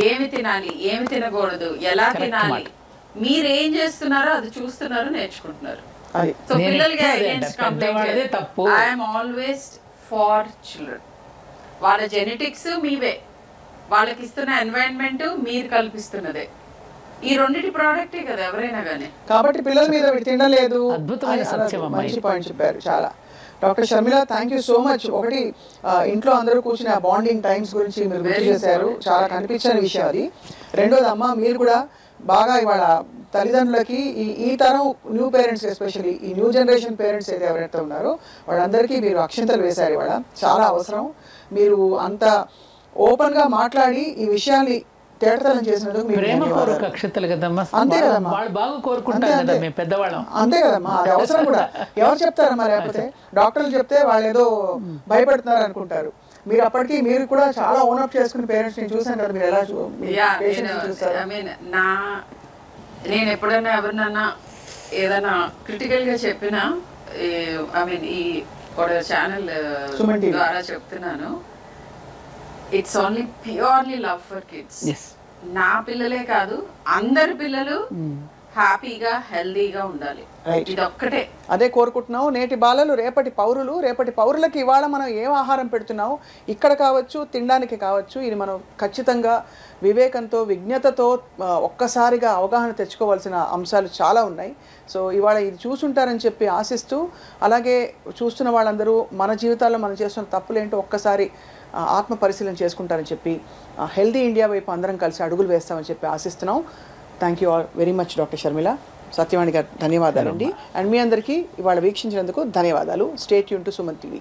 ఏమి తినాలి ఏమి తినకూడదు ఎలా తినాలి, మీరు ఏం చేస్తున్నారో అది చూస్తున్నారు, నేర్చుకుంటున్నారు. సో పిల్లలకి against complaint. I'm always for children. వాళ్ళ జెనెటిక్స్ మీవే, వాళ్ళకి ఇస్తున్న ఎన్వైరన్మెంట్ మీరు కల్పిస్తున్నదే. ఈ రెండింటి ప్రోడక్టే కదా ఎవరైనా కానీ. కాబట్టి పిల్లల మీద తినలేదు. అద్భుతమైన సత్యం. మంచి పాయింట్ చెప్పారు చాలా. Doctor Sharmila, thank you so much. ఒకటి, ఇంట్లో అందరూ కూర్చుని ఆ బాండింగ్ టైమ్స్ గురించి మీరు గుర్తు చేశారు, చాలా కనిపించని విషయం అది. రెండోది అమ్మ, మీరు కూడా బాగా ఇవాళ తల్లిదండ్రులకి ఈ తరం న్యూ పేరెంట్స్, ఎస్పెషల్లీ ఈ న్యూ జనరేషన్ పేరెంట్స్ అయితే ఎవరైతే ఉన్నారో వాళ్ళందరికీ మీరు అక్షంతలు వేశారు ఇవాళ. చాలా అవసరం. మీరు అంత ఓపెన్గా మాట్లాడి ఈ విషయాన్ని తేటతలం చేసినందుకు అక్షంతలు కదమ్మా. అంతే కదమ్మా, వాళ్ళు బాగా కోరుకుంటారు కదా మేము పెద్దవాళ్ళం. అంతే కదమ్మా, అది అవసరం కూడా. ఎవరు చెప్తారమ్మా, లేకపోతే డాక్టర్లు చెప్తే వాళ్ళు ఏదో భయపడుతున్నారు అనుకుంటారు. మీరు అప్పటికి మీరు కూడా చాలా ఓనప్ చేసుకుని పేరెంట్స్ ని చూసాను కదా, మీరు ఎలా చూస్తారు? నేను ఎప్పుడైనా ఎవరినన్నా ఏదైనా క్రిటికల్ గా చెప్పినా, ఐ మీన్ ఈ ఛానల్ ద్వారా చెప్తున్నాను, it's only purely love for kids. నా పిల్లలే కాదు, అందరి పిల్లలు హ్యాపీగా హెల్దీగా ఉండాలి. ఇది ఒక్కటే అదే కోరుకుంటున్నావు. నేటి బాలలు రేపటి పౌరులు. రేపటి పౌరులకి ఇవాళ మనం ఏం ఆహారం పెడుతున్నావు, ఇక్కడ కావచ్చు తినడానికి కావచ్చు, ఇది మనం ఖచ్చితంగా వివేకంతో విజ్ఞతతో ఒక్కసారిగా అవగాహన తెచ్చుకోవాల్సిన అంశాలు చాలా ఉన్నాయి. సో ఇవాళ ఇది చూసుంటారని చెప్పి ఆశిస్తూ, అలాగే చూస్తున్న వాళ్ళందరూ మన జీవితాల్లో మనం చేస్తున్న తప్పులేంటో ఒక్కసారి ఆత్మ పరిశీలన చేసుకుంటారని చెప్పి హెల్దీ ఇండియా వైపు అందరం కలిసి అడుగులు వేస్తామని చెప్పి ఆశిస్తున్నాం. Thank you all very much doctor Sharmila. Satyavani గారు ధన్యవాదాలండి. అండ్ మీ అందరికీ ఇవాళ వీక్షించినందుకు ధన్యవాదాలు. Stay tune to Suman TV.